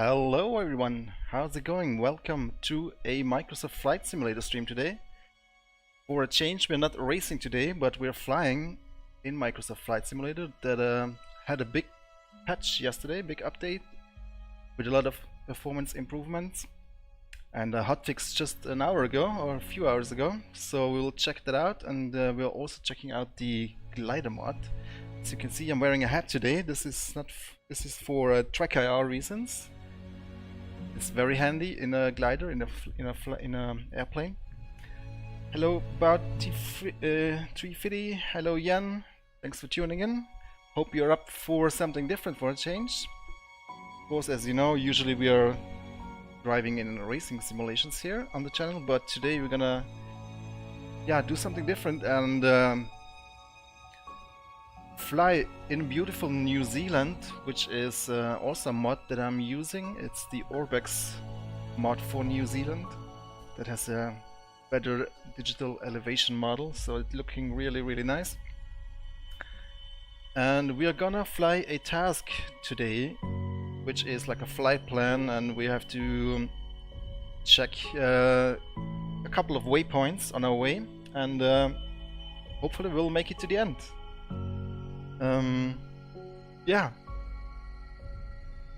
Hello everyone, how's it going? Welcome to a Microsoft Flight Simulator stream today. For a change, we're not racing today, but we're flying in Microsoft Flight Simulator that had a big patch yesterday, big update with a lot of performance improvements and a hotfix just an hour ago or a few hours ago. So we'll check that out, and we're also checking out the GLIDER mod. As you can see, I'm wearing a hat today. This is for track IR reasons. It's very handy in a glider, in a airplane. Hello about T350. Hello Jan. Thanks for tuning in. Hope you're up for something different for a change. Of course, as you know, usually we are driving in racing simulations here on the channel, but today we're gonna do something different and fly in beautiful New Zealand, which is also a mod that I'm using. It's the Orbex mod for New Zealand that has a better digital elevation model, so it's looking really nice. And we are gonna fly a task today, which is like a flight plan, and we have to check a couple of waypoints on our way, and hopefully we'll make it to the end.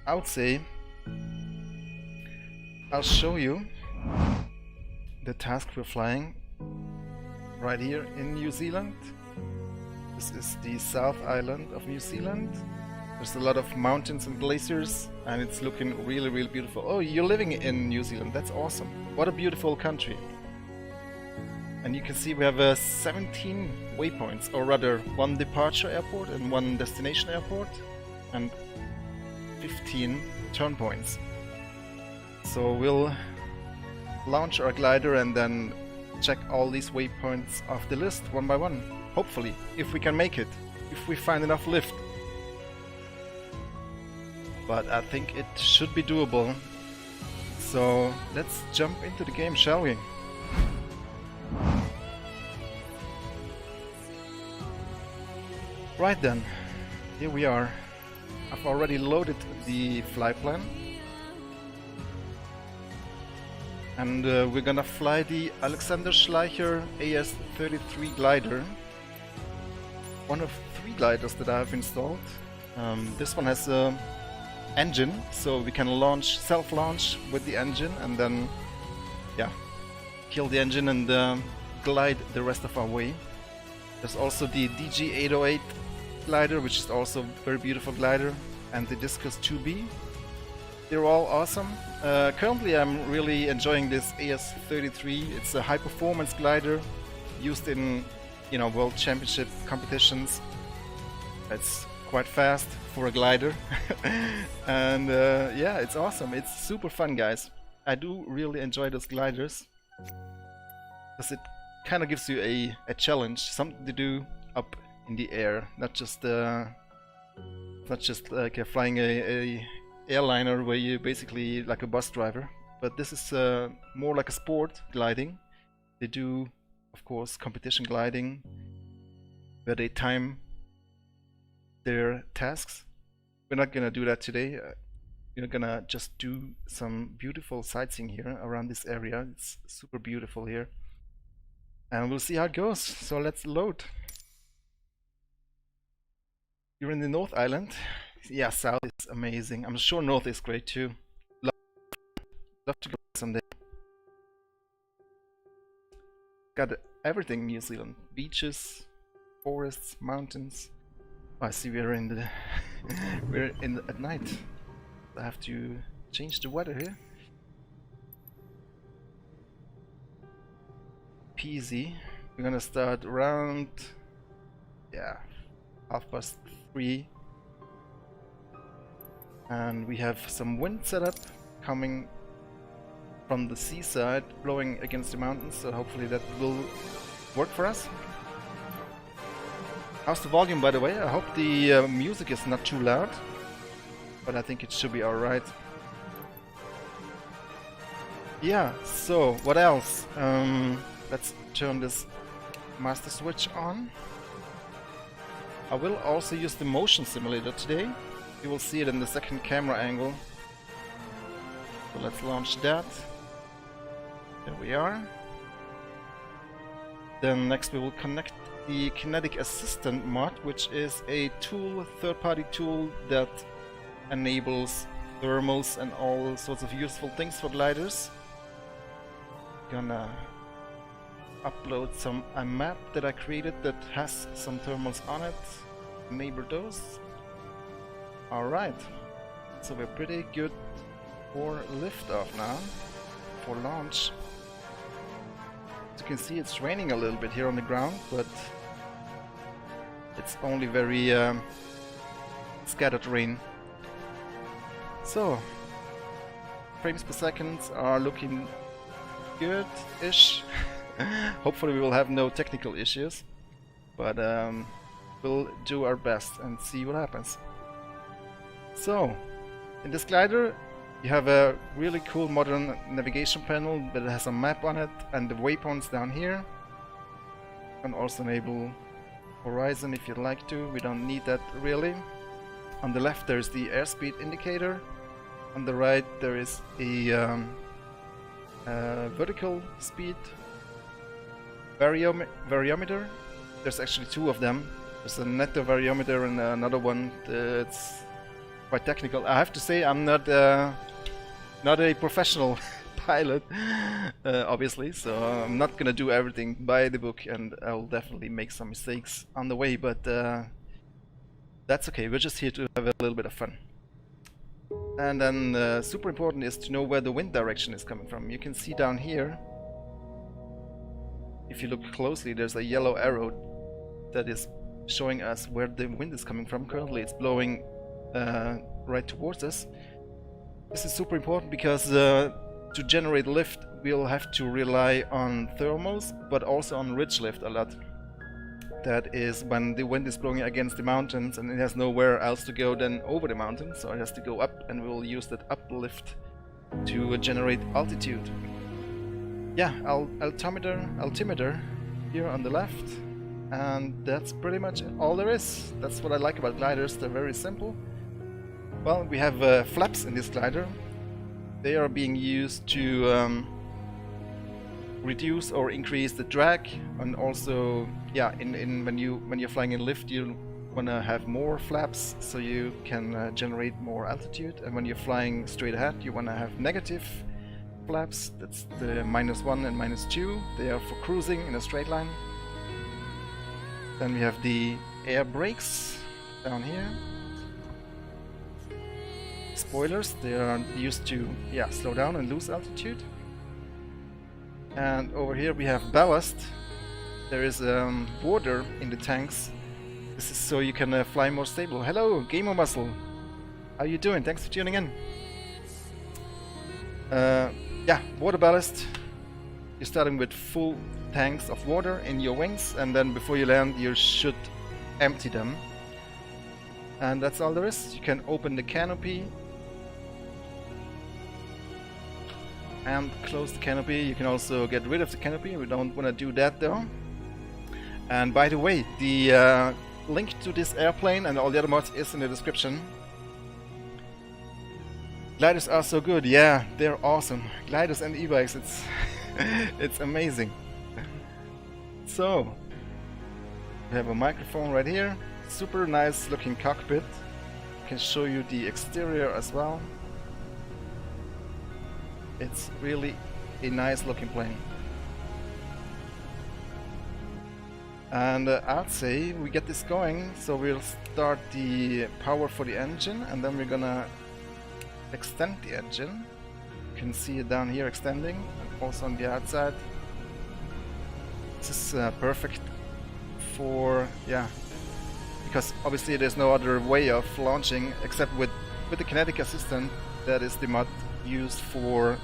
I would say I'll show you the task we're flying right here in New Zealand. This is the South Island of New Zealand. There's a lot of mountains and glaciers, and it's looking really beautiful. Oh, you're living in New Zealand, that's awesome. What a beautiful country. And you can see we have 17 waypoints, or rather one departure airport and one destination airport, and 15 turn points. So we'll launch our glider and then check all these waypoints off the list one by one. Hopefully, if we can make it, if we find enough lift. But I think it should be doable. So let's jump into the game, shall we? Right then, here we are. I've already loaded the flight plan, and we're gonna fly the Alexander Schleicher AS33 glider, one of 3 gliders that I have installed. This one has a engine, so we can launch, self-launch with the engine, and then kill the engine and glide the rest of our way. There's also the DG808 glider, which is also a very beautiful glider, and the Discus 2B. They're all awesome. Currently I'm really enjoying this AS33. It's a high performance glider used in World Championship competitions. It's quite fast for a glider. And it's awesome. It's super fun, guys. I do really enjoy those gliders because it kind of gives you a challenge, something to do up in the air, not just like flying a airliner where you basically like a bus driver, but this is more like a sport gliding. They do, of course, competition gliding where they time their tasks. We're not gonna do that today. We're gonna just do some beautiful sightseeing here around this area. It's super beautiful here, and we'll see how it goes. So let's load. You're in the North Island. Yeah, South is amazing. I'm sure North is great too. Love to go someday. Got everything in New Zealand. Beaches, forests, mountains. Oh, I see we're in the at night. I have to change the weather here. Peasy. We're gonna start around 3:30, and we have some wind set up coming from the seaside, blowing against the mountains, so hopefully that will work for us. How's the volume, by the way? I hope the music is not too loud, but I think it should be alright. Yeah, so what else? Let's turn this master switch on. I will also use the motion simulator today. You will see it in the second camera angle. So let's launch that. There we are. Then next we will connect the Kinetic Assistant mod, which is a tool, third-party tool that enables thermals and all sorts of useful things for gliders. Gonna upload a map that I created that has some thermals on it. Enable those. Alright, so we're pretty good for liftoff now, for launch. As you can see, it's raining a little bit here on the ground, but it's only very scattered rain. So, frames per second are looking good-ish. Hopefully we will have no technical issues, but we'll do our best and see what happens. So, in this glider you have a really cool modern navigation panel that has a map on it and the waypoints down here. You can also enable horizon if you'd like to, we don't need that really. On the left there's the airspeed indicator, on the right there is a vertical speed variometer. There's actually two of them. There's a netto variometer and another one that's quite technical. I have to say I'm not a professional pilot, obviously, so I'm not gonna do everything by the book, and I'll definitely make some mistakes on the way, but that's okay. We're just here to have a little bit of fun. And then super important is to know where the wind direction is coming from. You can see down here, if you look closely, there's a yellow arrow that is showing us where the wind is coming from. Currently it's blowing right towards us. This is super important because to generate lift we'll have to rely on thermals, but also on ridge lift a lot. That is when the wind is blowing against the mountains and it has nowhere else to go than over the mountain, so it has to go up, and we'll use that uplift to generate altitude. Yeah, altimeter here on the left, and that's pretty much all there is. That's what I like about gliders, they're very simple. Well, we have flaps in this glider. They are being used to reduce or increase the drag, and also, yeah, when you're flying in lift, you want to have more flaps so you can generate more altitude, and when you're flying straight ahead, you want to have negative flaps. That's the -1 and -2. They are for cruising in a straight line. Then we have the air brakes down here. Spoilers, they are used to slow down and lose altitude. And over here we have ballast. There is water in the tanks. This is so you can fly more stable. Hello, Gamer Muscle. How you doing? Thanks for tuning in. Yeah, water ballast. You're starting with full tanks of water in your wings, and then before you land you should empty them. And that's all there is. You can open the canopy and close the canopy. You can also get rid of the canopy. We don't want to do that though. And by the way, the link to this airplane and all the other mods is in the description. Gliders are so good. Yeah, they're awesome. Gliders and e-bikes, it's it's amazing. So we have a microphone right here. Super nice looking cockpit. I can show you the exterior as well. It's really a nice looking plane. And I'd say we get this going, so we'll start the power for the engine, and then we're gonna extend the engine. You can see it down here extending, and also on the outside. This is perfect for, because obviously there's no other way of launching except with the Kinetic Assistant. That is the mod used for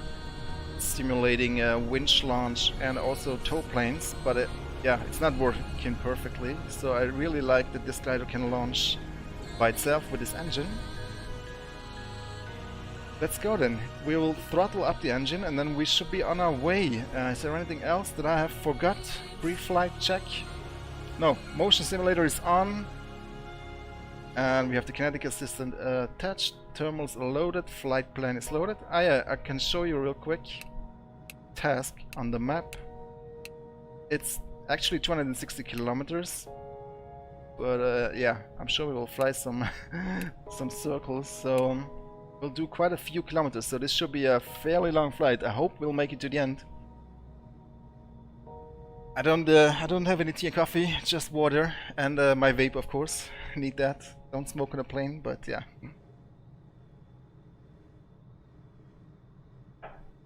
simulating winch launch and also tow planes, but it's not working perfectly. So I really like that this glider can launch by itself with this engine. Let's go then. We will throttle up the engine and then we should be on our way. Is there anything else that I have forgot? Pre-flight check. No, motion simulator is on. And we have the kinetic assistant attached, thermals are loaded, flight plan is loaded. Yeah, I can show you real quick. Task on the map. It's actually 260 kilometers. But yeah, I'm sure we will fly some some circles, so we'll do quite a few kilometers, so this should be a fairly long flight. I hope we'll make it to the end. I don't have any tea and coffee, just water and my vape, of course. Need that. Don't smoke on a plane, but yeah.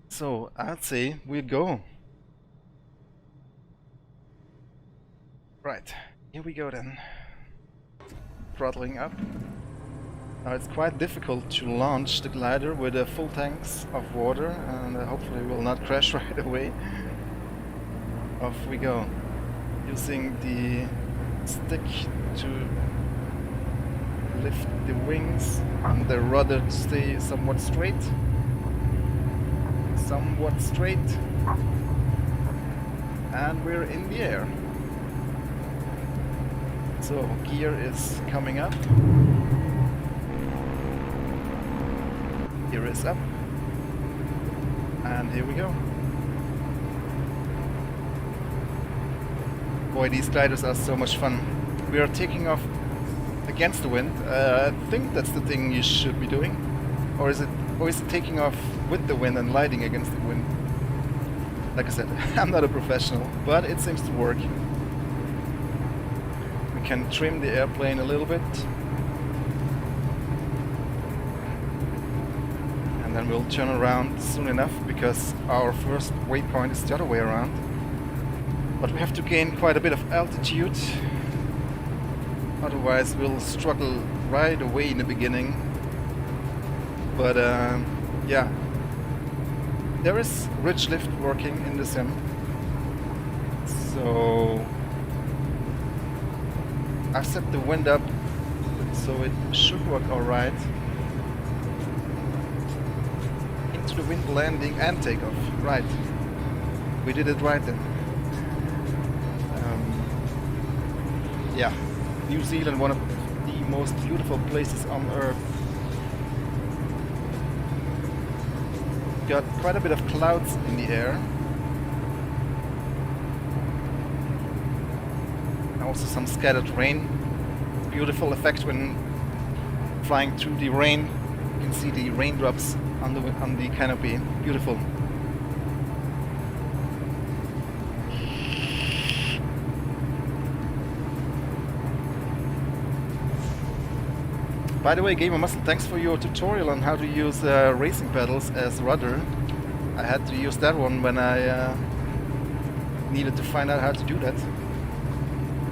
So I'd say we go. Right, here we go then. Throttling up. Now it's quite difficult to launch the glider with full tanks of water, and hopefully we'll not crash right away. Off we go, using the stick to lift the wings and the rudder to stay somewhat straight. Somewhat straight. And we're in the air. So gear is coming up. Gear is up. And here we go. Boy, these gliders are so much fun. We are taking off against the wind. I think that's the thing you should be doing. Or is it taking off with the wind and gliding against the wind? Like I said, I'm not a professional, but it seems to work. We can trim the airplane a little bit. And then we'll turn around soon enough, because our first waypoint is the other way around. But we have to gain quite a bit of altitude, otherwise we'll struggle right away in the beginning. But yeah, there is ridge lift working in the sim, so I've set the wind up so it should work alright. Into the wind landing and takeoff, right. We did it right then. Yeah, New Zealand, one of the most beautiful places on Earth. Got quite a bit of clouds in the air. And also some scattered rain. Beautiful effect when flying through the rain. You can see the raindrops on the canopy. Beautiful. By the way, Gamer Muscle, thanks for your tutorial on how to use racing pedals as rudder. I had to use that one when I needed to find out how to do that.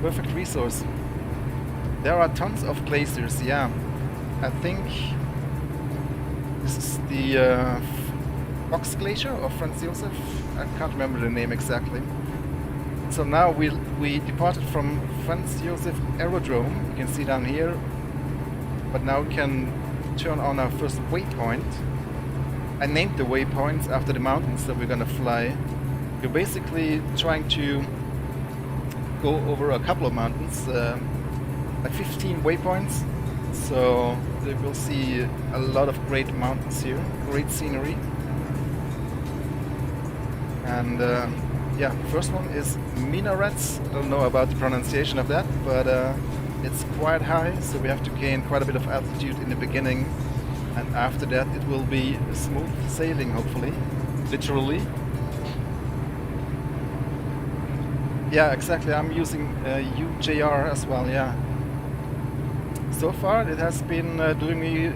Perfect resource. There are tons of glaciers, yeah. I think this is the Fox Glacier or Franz Josef. I can't remember the name exactly. So now we departed from Franz Josef Aerodrome. You can see down here. But now we can turn on our first waypoint. I named the waypoints after the mountains that we're gonna fly. You're basically trying to go over a couple of mountains, like 15 waypoints. So we will see a lot of great mountains here, great scenery. And yeah, first one is Minarets. I don't know about the pronunciation of that, but it's quite high, so we have to gain quite a bit of altitude in the beginning, and after that it will be smooth sailing, hopefully, literally. Yeah, exactly, I'm using UJR as well, yeah. So far it has been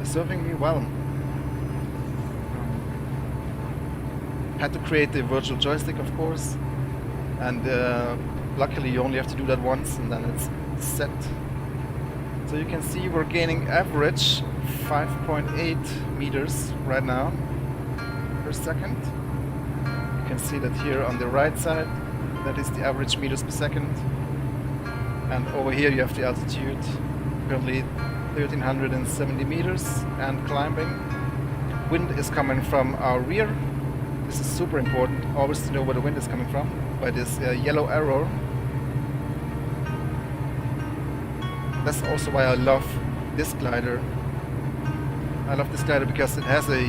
serving me well. Had to create the virtual joystick, of course, and luckily you only have to do that once and then it's set. So you can see we're gaining average 5.8 meters right now per second. You can see that here on the right side, that is the average meters per second. And over here you have the altitude, currently 1370 meters and climbing. Wind is coming from our rear. This is super important, always to know where the wind is coming from, by this yellow arrow. That's also why I love this glider. I love this glider because it has a,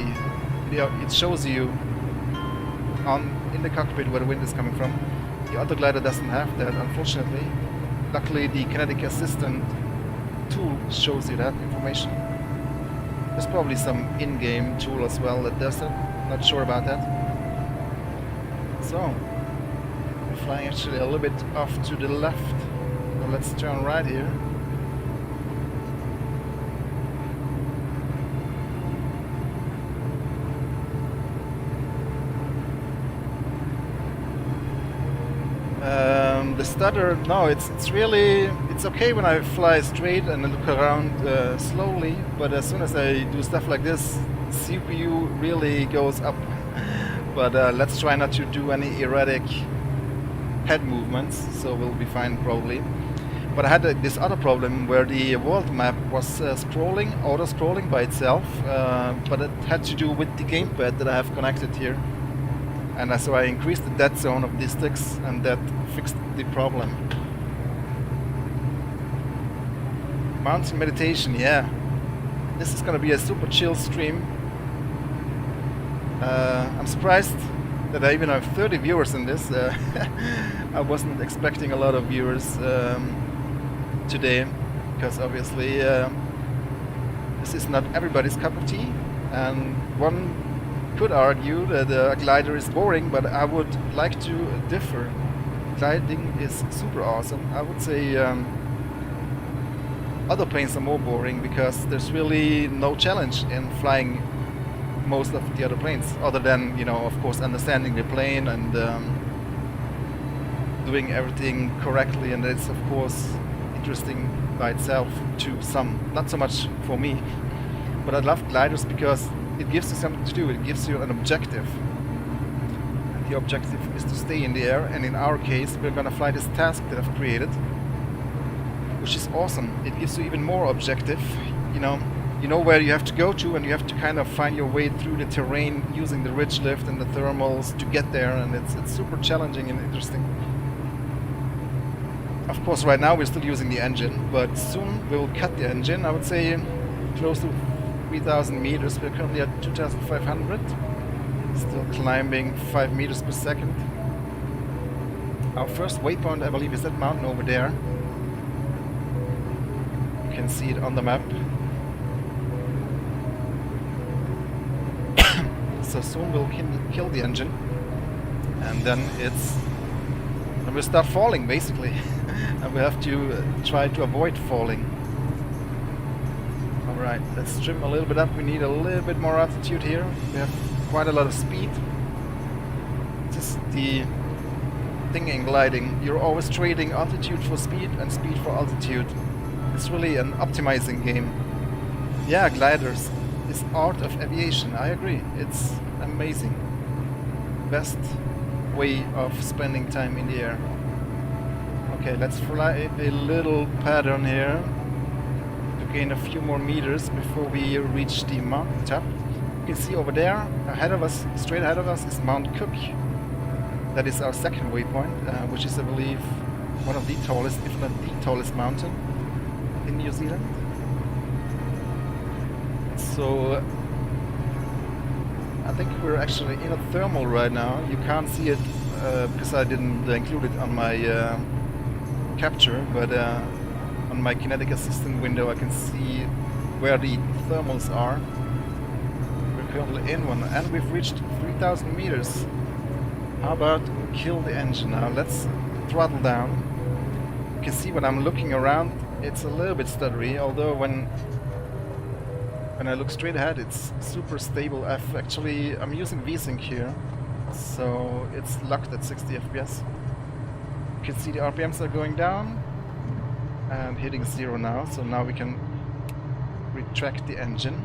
it shows you in the cockpit where the wind is coming from. The other glider doesn't have that, unfortunately. Luckily, the kinetic assistant tool shows you that information. There's probably some in-game tool as well that does it. Not sure about that. So, we're flying actually a little bit off to the left. So let's turn right here. The stutter, no, it's okay when I fly straight and look around slowly, but as soon as I do stuff like this, CPU really goes up. But let's try not to do any erratic head movements, so we'll be fine probably. But I had this other problem where the world map was auto-scrolling by itself, but it had to do with the gamepad that I have connected here. And so I increased the dead zone of these sticks, and that fixed the problem. Mountain meditation, yeah. This is gonna be a super chill stream. I'm surprised that I even have 30 viewers in this. I wasn't expecting a lot of viewers today, because obviously this is not everybody's cup of tea, and one could argue that a glider is boring, but I would like to differ. Gliding is super awesome. I would say other planes are more boring because there's really no challenge in flying most of the other planes, other than, you know, of course, understanding the plane and doing everything correctly, and it's of course interesting by itself to some, not so much for me. But I love gliders because it gives you something to do, it gives you an objective. And the objective is to stay in the air, and in our case we're gonna fly this task that I've created, which is awesome. It gives you even more objective, you know where you have to go to, and you have to kind of find your way through the terrain using the ridge lift and the thermals to get there, and it's super challenging and interesting. Of course right now we're still using the engine, but soon we'll cut the engine. I would say close to 3,000 meters. We're currently at 2,500. Still climbing 5 meters per second. Our first waypoint, I believe, is that mountain over there. You can see it on the map. So soon we'll kill the engine, and then we'll start falling basically, and we have to try to avoid falling. Alright, let's trim a little bit up. We need a little bit more altitude here. We have quite a lot of speed. This is the thing in gliding. You're always trading altitude for speed and speed for altitude. It's really an optimizing game. Yeah, gliders is art of aviation. I agree. It's amazing. Best way of spending time in the air. Okay, let's fly a little pattern here to gain a few more meters before we reach the mountain top. You can see over there, ahead of us, straight ahead of us, is Mount Cook. That is our second waypoint, which is, I believe, one of the tallest, if not the tallest mountain in New Zealand. So I think we're actually in a thermal right now. You can't see it because I didn't include it on my capture, but on my kinetic assistant window I can see where the thermals are. We're currently in one, and we've reached 3,000 meters. How about kill the engine now? Let's throttle down. You can see when I'm looking around, it's a little bit stuttery, although when I look straight ahead it's super stable. I'm using VSync here, so it's locked at 60 FPS. You can see the RPMs are going down and hitting 0 now, so now we can retract the engine,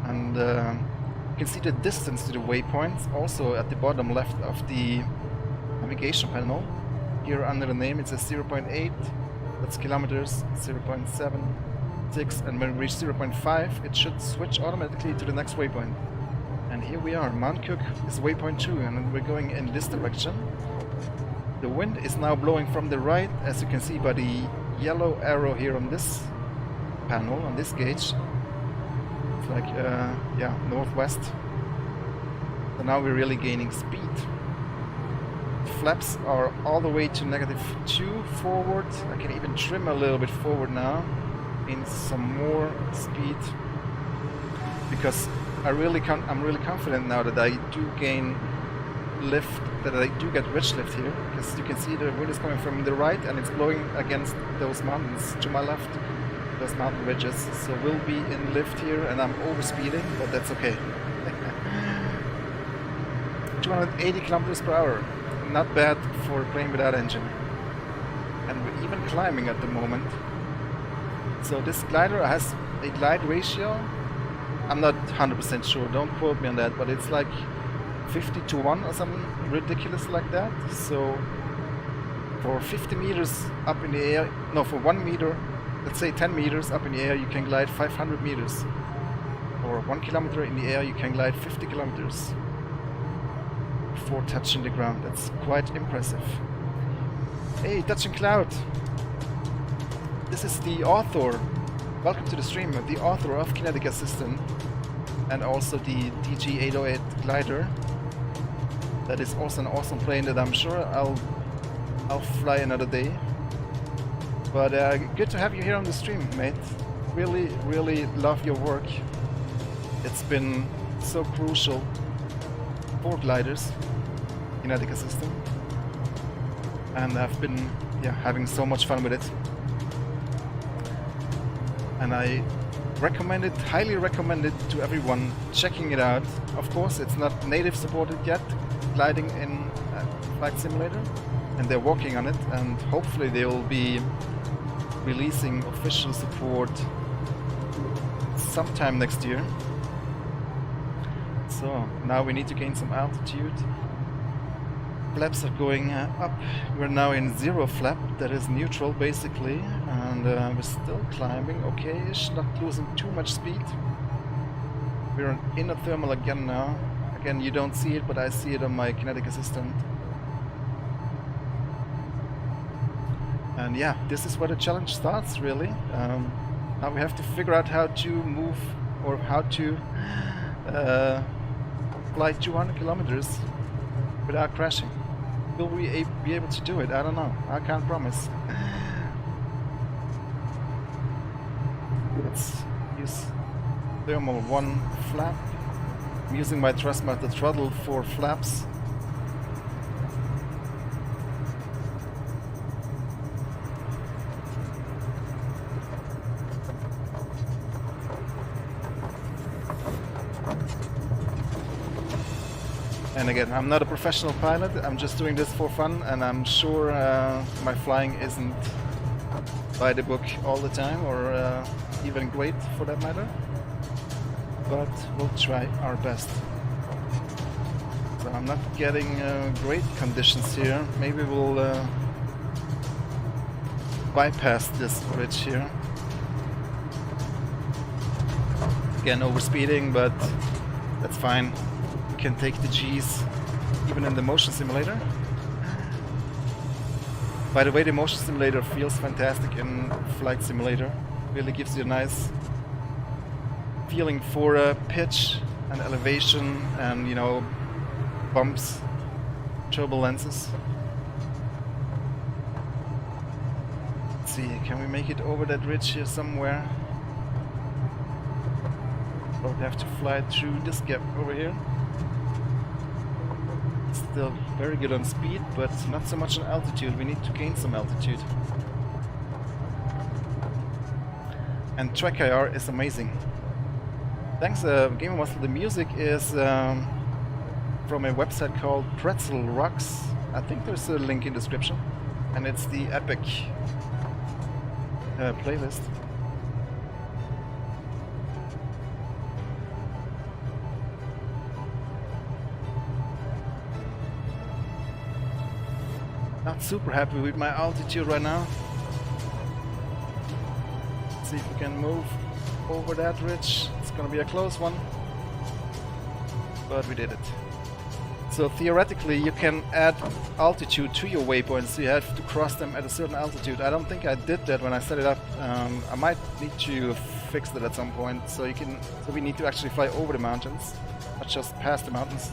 and you can see the distance to the waypoints also at the bottom left of the navigation panel. Here under the name it says 0.8, that's kilometers, 0.76, and when we reach 0.5 it should switch automatically to the next waypoint. And here we are, Mount Cook is waypoint 2, and we're going in this direction. The wind is now blowing from the right, as you can see by the yellow arrow here on this panel on this gauge. It's like, yeah, northwest. So now we're really gaining speed. Flaps are all the way to -2 forward. I can even trim a little bit forward now, gain some more speed, because I'm really confident now that I do gain lift, that I do get ridge lift here, because you can see the wind is coming from the right and it's blowing against those mountains to my left, those mountain ridges. So we'll be in lift here, and I'm overspeeding, but that's okay. 280 kilometers per hour. Not bad for a plane without engine. And we're even climbing at the moment. So this glider has a glide ratio. I'm not 100% sure, don't quote me on that, but it's like 50-1 or something ridiculous like that. So for 50 meters up in the air, no, for 1 meter, let's say 10 meters up in the air, you can glide 500 meters. Or 1 kilometer in the air, you can glide 50 kilometers. Before touching the ground. That's quite impressive. Hey, touching cloud. This is the author. Welcome to the stream. The author of Kinetic Assistant and also the GLIDER 808 glider. That is also an awesome plane that I'm sure I'll fly another day. But good to have you here on the stream, mate. Really love your work. It's been so crucial for gliders, Kinetic Assistant, and I've been having so much fun with it, and I recommend it, highly recommend it to everyone checking it out. Of course, it's not native supported yet, gliding in Flight Simulator, and they're working on it, and hopefully they will be releasing official support sometime next year. So now we need to gain some altitude. Flaps are going up. We're now in 0 flap, that is neutral basically, and we're still climbing okay-ish, not losing too much speed. We're in inner thermal again now. Again, you don't see it, but I see it on my Kinetic Assistant. And yeah, this is where the challenge starts really. Now we have to figure out how to move, or how to fly 200 kilometers without crashing. Will we be able to do it? I don't know. I can't promise. Let's use thermal 1 flap. I'm using my Thrustmaster throttle for flaps. And again, I'm not a professional pilot, I'm just doing this for fun, and I'm sure my flying isn't by the book all the time, or even great for that matter, but we'll try our best. So I'm not getting great conditions here. Maybe we'll bypass this bridge here. Again, overspeeding, but that's fine. Can take the G's even in the motion simulator. By the way, the motion simulator feels fantastic in Flight Simulator. Really gives you a nice feeling for pitch and elevation and, you know, bumps, turbulences. Let's see, can we make it over that ridge here somewhere? Or we have to fly through this gap over here. Still very good on speed, but not so much on altitude. We need to gain some altitude. And track IR is amazing. Thanks, Game Master. The music is from a website called Pretzel Rocks. I think there's a link in the description, and it's the Epic playlist. Not super happy with my altitude right now. Let's see if we can move over that ridge. It's gonna be a close one, but we did it. So theoretically you can add altitude to your waypoints, so you have to cross them at a certain altitude. I don't think I did that when I set it up. I might need to fix that at some point, so we need to actually fly over the mountains, not just past the mountains.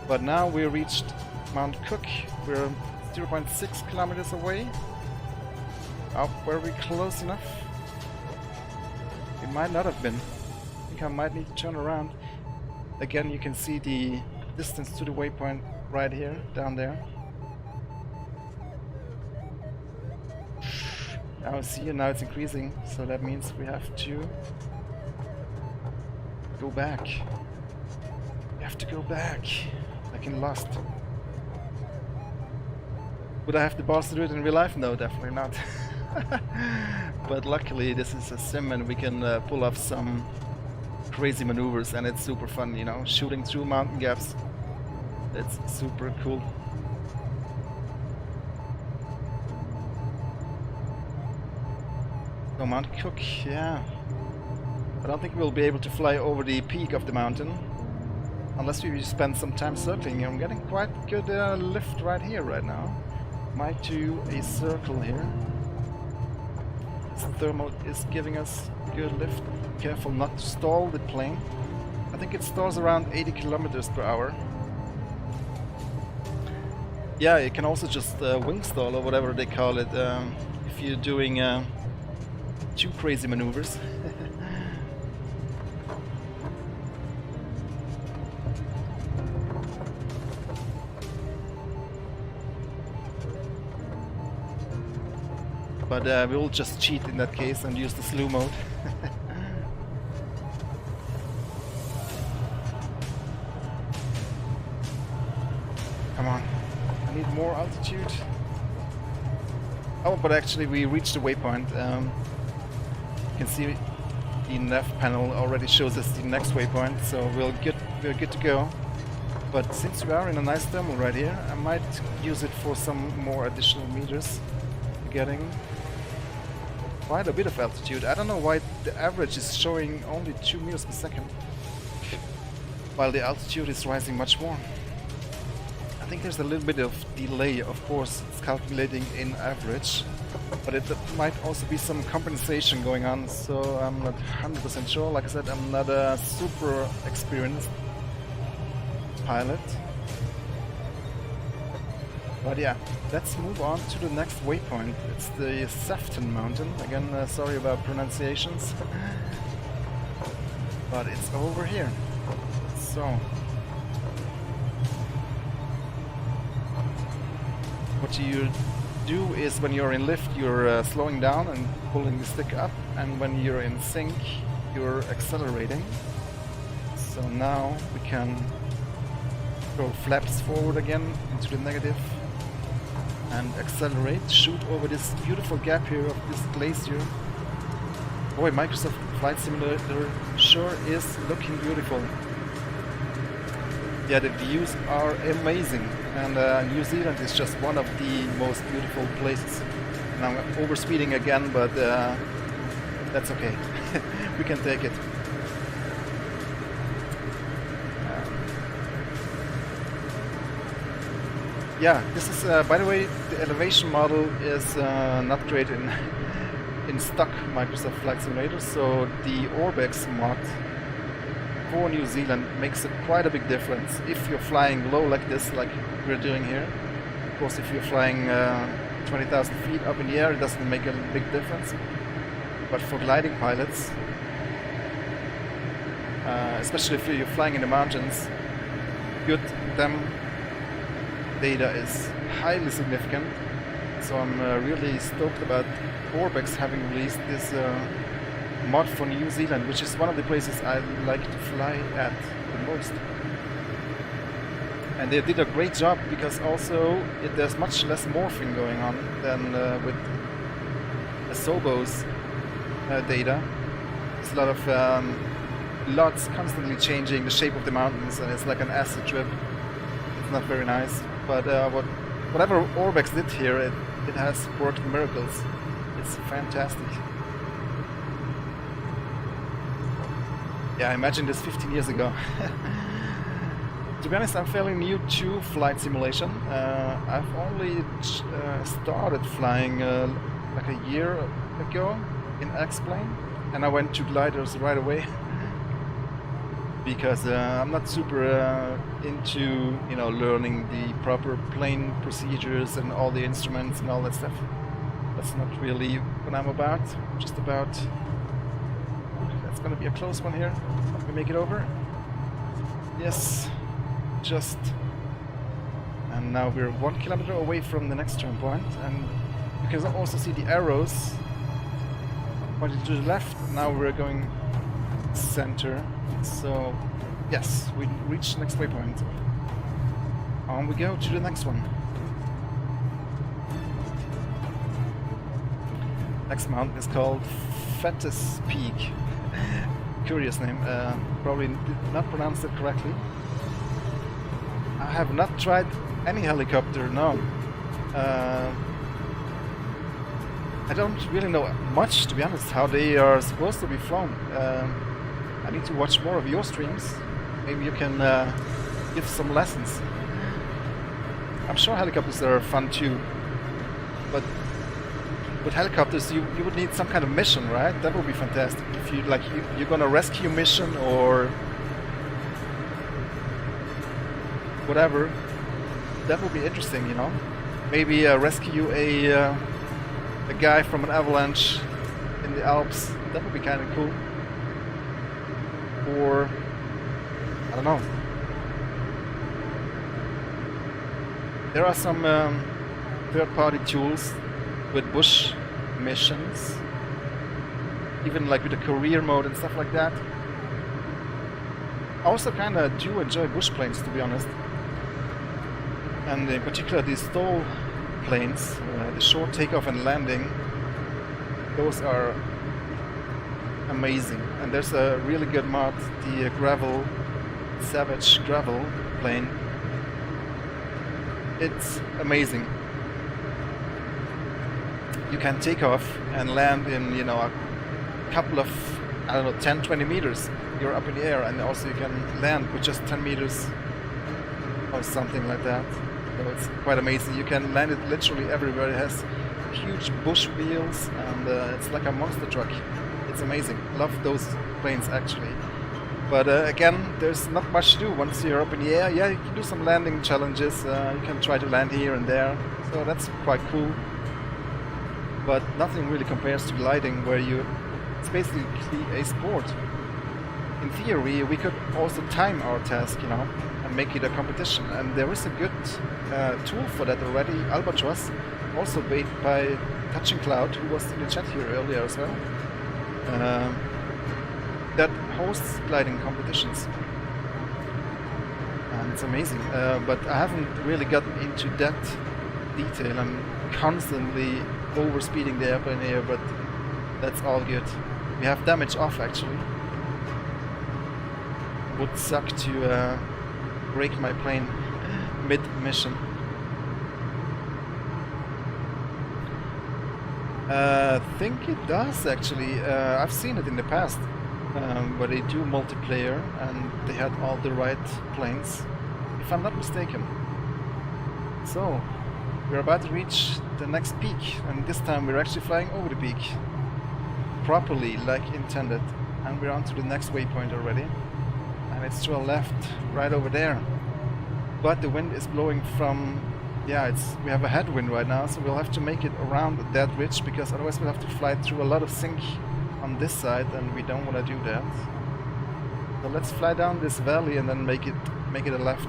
But now we reached Mount Cook. We're 0.6 kilometers away. Were we close enough? It might not have been. I think I might need to turn around. Again, you can see the distance to the waypoint right here, down there. Now see, now it's increasing, so that means we have to go back. We have to go back, like in Lost. Would I have the balls to do it in real life? No, definitely not. But luckily this is a sim and we can pull off some crazy maneuvers, and it's super fun, you know, shooting through mountain gaps. It's super cool. So Mount Cook, yeah. I don't think we'll be able to fly over the peak of the mountain unless we spend some time circling. I'm getting quite good lift right here, right now. Might do a circle here. This thermal is giving us good lift. Careful not to stall the plane. I think it stalls around 80 kilometers per hour. Yeah, you can also just wing stall or whatever they call it if you're doing too crazy maneuvers. But we'll just cheat in that case and use the slew mode. Come on, I need more altitude. Oh, but actually we reached the waypoint. You can see the nav panel already shows us the next waypoint, so we're good to go. But since we are in a nice thermal right here, I might use it for some more additional meters. Getting quite a bit of altitude. I don't know why the average is showing only 2 meters per second, while the altitude is rising much more. I think there's a little bit of delay, of course, it's calculating in average, but it might also be some compensation going on, so I'm not 100% sure. Like I said, I'm not a super experienced pilot. But yeah, let's move on to the next waypoint. It's the Sefton Mountain. Again, sorry about pronunciations. But it's over here. So, what you do is when you're in lift, you're slowing down and pulling the stick up, and when you're in sync, you're accelerating. So now we can go flaps forward again into the negative and accelerate, shoot over this beautiful gap here of this glacier. Boy, Microsoft Flight Simulator sure is looking beautiful. Yeah, the views are amazing, and New Zealand is just one of the most beautiful places. And I'm overspeeding again, but that's okay. We can take it. Yeah, this is, by the way, the elevation model is not great in stock Microsoft Flight Simulator, so the Orbex mod for New Zealand makes quite a big difference if you're flying low like this, like we're doing here. Of course, if you're flying 20,000 feet up in the air, it doesn't make a big difference. But for gliding pilots, especially if you're flying in the mountains, good them data is highly significant. So I'm really stoked about Orbex having released this mod for New Zealand, which is one of the places I like to fly at the most. And they did a great job because also there's much less morphing going on than with Asobo's data. There's a lot of lots constantly changing the shape of the mountains, and it's like an acid trip. It's not very nice. But whatever Orbex did here, it has worked miracles. It's fantastic. Yeah, I imagined this 15 years ago. To be honest, I'm fairly new to flight simulation. I've only started flying like a year ago in X-Plane, and I went to gliders right away because I'm not super into, you know, learning the proper plane procedures and all the instruments and all that stuff. That's not really what I'm about. I'm just about... That's gonna be a close one here. Let me make it over. Yes. Just, and now we're 1 kilometer away from the next turn point, and you can also see the arrows pointing to the left. Now we're going center, so yes, we reach the next waypoint. On we go to the next one. Next mountain is called Fettes Peak. Curious name, probably did not pronounce it correctly. I have not tried any helicopter, no. I don't really know much, to be honest, how they are supposed to be flown. I need to watch more of your streams. Maybe you can give some lessons. I'm sure helicopters are fun too, but with helicopters you would need some kind of mission, right? That would be fantastic. If you like, you're gonna rescue mission or whatever, that would be interesting, you know. Maybe rescue a guy from an avalanche in the Alps. That would be kind of cool. Or I don't know. There are some third-party tools with bush missions, even like with the career mode and stuff like that. I also kind of do enjoy bush planes, to be honest. And in particular these stall planes, the short takeoff and landing, those are amazing. And there's a really good mod, the Savage Gravel plane. It's amazing. You can take off and land in, you know, a couple of, I don't know, 10-20 meters. You're up in the air, and also you can land with just 10 meters or something like that. So it's quite amazing. You can land it literally everywhere. It has huge bush wheels, and it's like a monster truck. It's amazing. Love those planes actually. But again, there's not much to do once you're up in the air. Yeah, you can do some landing challenges. You can try to land here and there. So that's quite cool. But nothing really compares to gliding, where it's basically a sport. In theory, we could also time our task, you know, and make it a competition. And there is a good tool for that already. Albatross, also made by Touching Cloud, who was in the chat here earlier as well, that hosts gliding competitions. And it's amazing. But I haven't really gotten into that detail. I'm constantly overspeeding the airplane here, but that's all good. We have damage off actually. Would suck to break my plane mid-mission. I think it does actually. I've seen it in the past, where they do multiplayer and they had all the right planes, if I'm not mistaken. So we're about to reach the next peak, and this time we're actually flying over the peak properly, like intended, and we're on to the next waypoint already. And it's to our left, right over there. But the wind is blowing from, yeah, we have a headwind right now, so we'll have to make it around that ridge, because otherwise we'll have to fly through a lot of sink on this side, and we don't want to do that. So let's fly down this valley and then make it a left.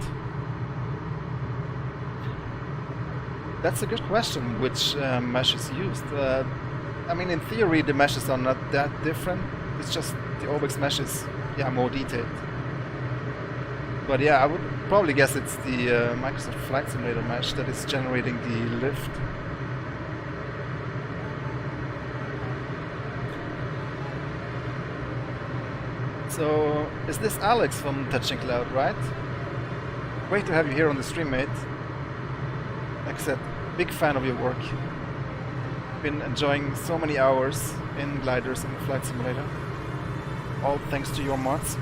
That's a good question, which mesh is used. I mean, in theory the meshes are not that different. It's just the Orbx mesh is, yeah, more detailed. But yeah, I would probably guess it's the Microsoft Flight Simulator mesh that is generating the lift. So, is this Alex from Touching Cloud, right? Great to have you here on the stream, mate. Like I said, big fan of your work. Been enjoying so many hours in gliders and Flight Simulator. All thanks to your mods.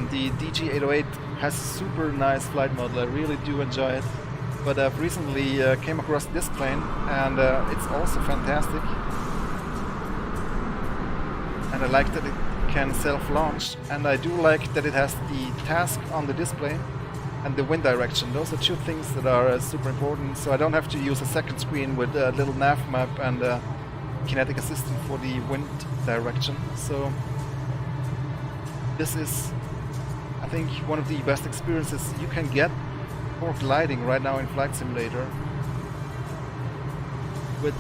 and the DG808 has super nice flight model. I really do enjoy it. But I've recently came across this plane, and it's also fantastic. And I like that it can self-launch, and I do like that it has the task on the display and the wind direction. Those are two things that are super important, so I don't have to use a second screen with a little nav map and kinetic assistant for the wind direction. So this is, I think, one of the best experiences you can get for gliding right now in Flight Simulator, with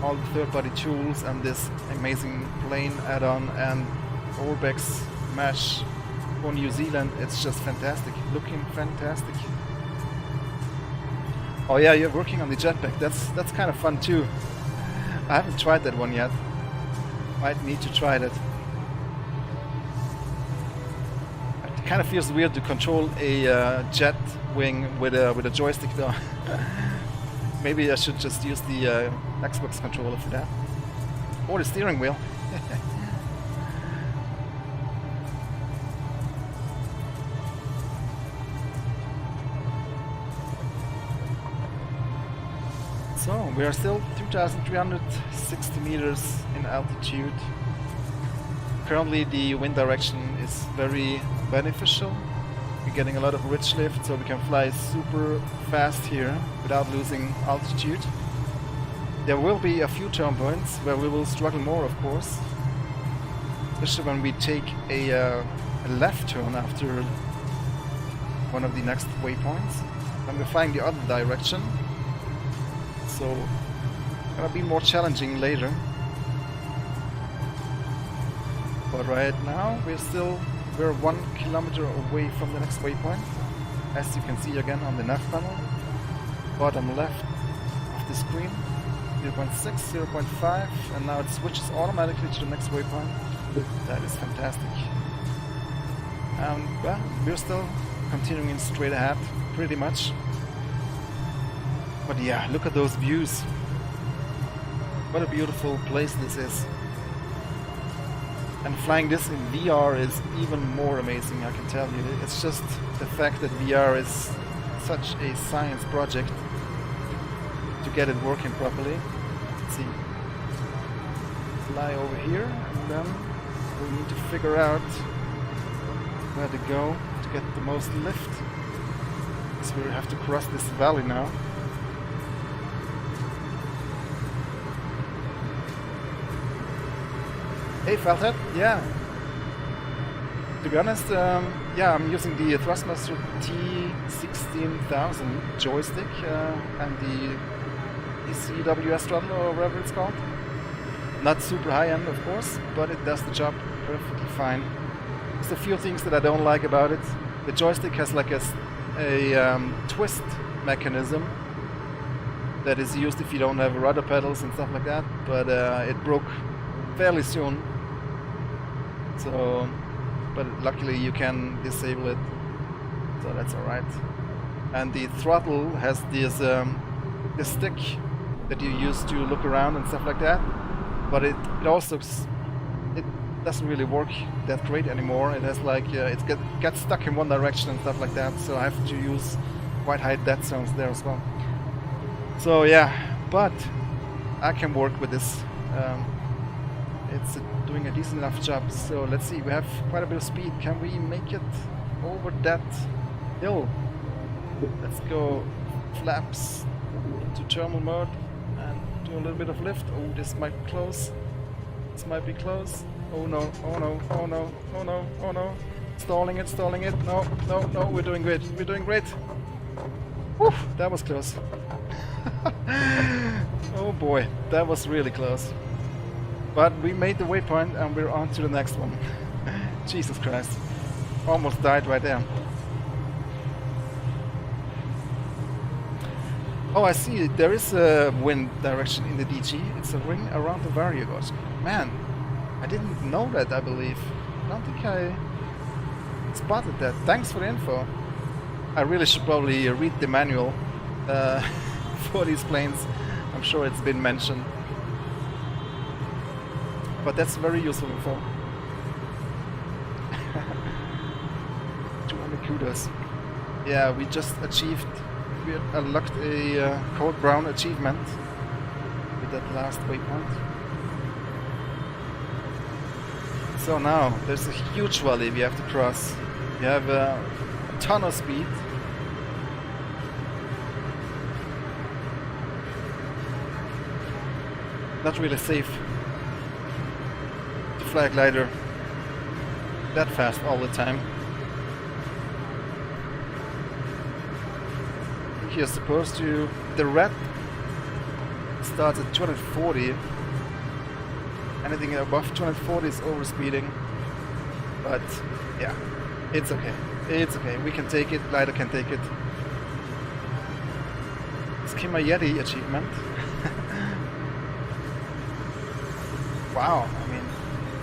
all the third-party tools and this amazing plane add-on and Orbex mesh for New Zealand. It's just fantastic, looking fantastic. Oh yeah, you're working on the jetpack. That's kind of fun too. I haven't tried that one yet. Might need to try that. It kind of feels weird to control a jet wing with a joystick though. Maybe I should just use the Xbox controller for that, or the steering wheel. So we are still 2,360 meters in altitude. Currently the wind direction is very beneficial. We're getting a lot of ridge lift, so we can fly super fast here without losing altitude. There will be a few turn points where we will struggle more, of course, especially when we take a left turn after one of the next waypoints, when we're flying the other direction. So gonna be more challenging later. But right now we're 1 kilometer away from the next waypoint, as you can see again on the nav panel. Bottom left of the screen, 0.6, 0.5, and now it switches automatically to the next waypoint. That is fantastic. Well, we're still continuing straight ahead, pretty much. But yeah, look at those views. What a beautiful place this is. And flying this in VR is even more amazing, I can tell you. It's just the fact that VR is such a science project to get it working properly. Let's see. Fly over here, and then we need to figure out where to go to get the most lift. So we have to cross this valley now. Hey Felthead, yeah. To be honest, yeah, I'm using the Thrustmaster T16000 joystick and the CWS throttle, or whatever it's called. Not super high end, of course, but it does the job perfectly fine. There's a few things that I don't like about it. The joystick has like a twist mechanism that is used if you don't have rudder pedals and stuff like that, but it broke fairly soon. So, but luckily you can disable it, so that's alright. And the throttle has this stick that you use to look around and stuff like that, but it also it doesn't really work that great anymore. It has like it gets stuck in one direction and stuff like that, so I have to use quite high dead zones there as well. So yeah, but I can work with this. It's doing a decent enough job. So let's see, we have quite a bit of speed. Can we make it over that hill? Let's go flaps into thermal mode and do a little bit of lift. Oh, this might be close. This might be close. Oh no, oh no, oh no, oh no, oh no. Stalling it, stalling it. No, no, no, we're doing great. We're doing great. Whew, that was close. Oh boy, that was really close. But we made the waypoint and we're on to the next one. Jesus Christ. Almost died right there. Oh, I see. There is a wind direction in the DG. It's a ring around the variables. Man, I didn't know that, I believe. I don't think I spotted that. Thanks for the info. I really should probably read the manual for these planes. I'm sure it's been mentioned. But that's very useful info. only kudos. Yeah, we unlocked a code brown achievement with that last waypoint. So now there's a huge valley we have to cross. We have a ton of speed. Not really safe to fly a glider that fast all the time. You're supposed to... The red starts at 240. Anything above 240 is overspeeding. But yeah, it's okay. It's okay. We can take it. Glider can take it. Skimmer Yeti achievement. Wow, I mean,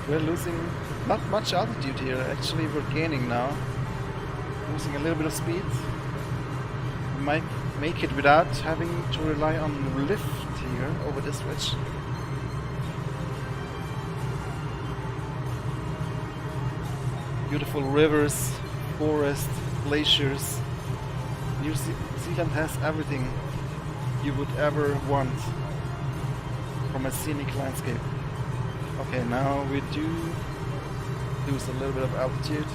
we're losing not much altitude here. Actually, we're gaining now. Losing a little bit of speed. We might make it without having to rely on lift here over this ridge. Beautiful rivers, forest, glaciers. New Zealand has everything you would ever want from a scenic landscape. Okay, now we do lose a little bit of altitude.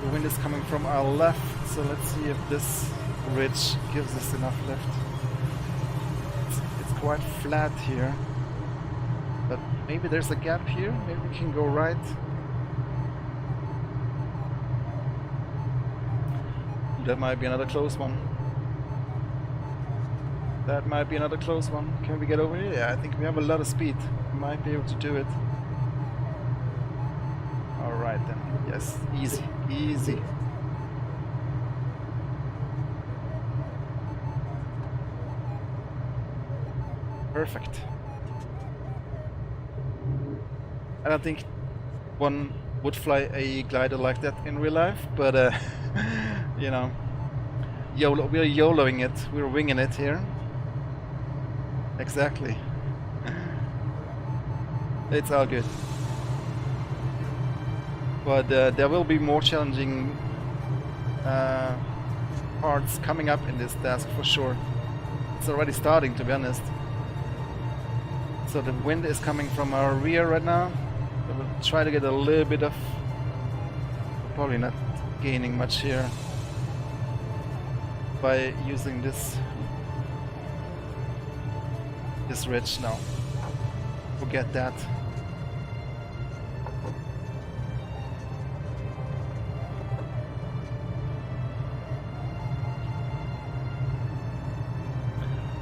The wind is coming from our left, so let's see if this ridge gives us enough lift. It's quite flat here, but maybe there's a gap here. Maybe we can go right. That might be another close one. That might be another close one. Can we get over here? Yeah, I think we have a lot of speed. We might be able to do it. Alright then. Yes, easy. Easy. Perfect. I don't think one would fly a glider like that in real life, but you know, we're YOLOing it, we're winging it here. Exactly. It's all good. But there will be more challenging parts coming up in this task for sure. It's already starting, to be honest. So the wind is coming from our rear right now. I will try to get a little bit of... Probably not gaining much here by using this ridge now. Forget that.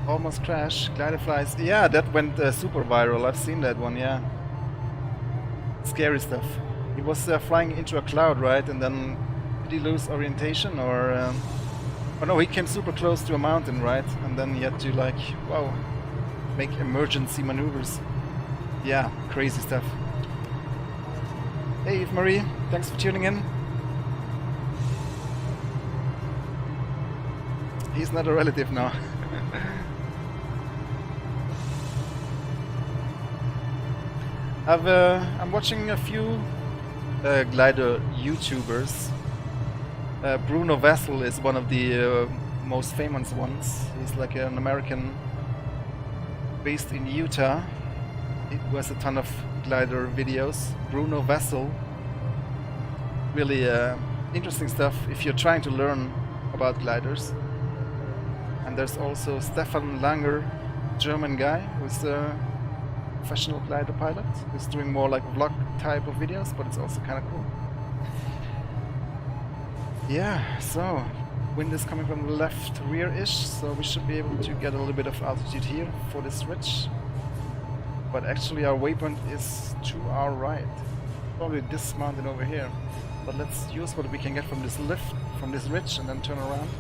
Almost crash. Glider flies. Yeah, that went super viral. I've seen that one. Yeah. Scary stuff. He was flying into a cloud, right? And then did he lose orientation, or? Oh no, he came super close to a mountain, right? And then he had to like, wow, make emergency maneuvers. Yeah, crazy stuff. Hey Eve Marie, thanks for tuning in. He's not a relative now. I'm watching a few glider YouTubers. Bruno Vessel is one of the most famous ones. He's like an American based in Utah. He has a ton of glider videos. Bruno Vessel. Really interesting stuff if you're trying to learn about gliders. And there's also Stefan Langer, German guy, who's a professional glider pilot. He's doing more like vlog type of videos, but it's also kind of cool. Yeah, so wind is coming from the left rear-ish, so we should be able to get a little bit of altitude here for this ridge. But actually our waypoint is to our right. Probably this mountain over here. But let's use what we can get from this lift, from this ridge, and then turn around.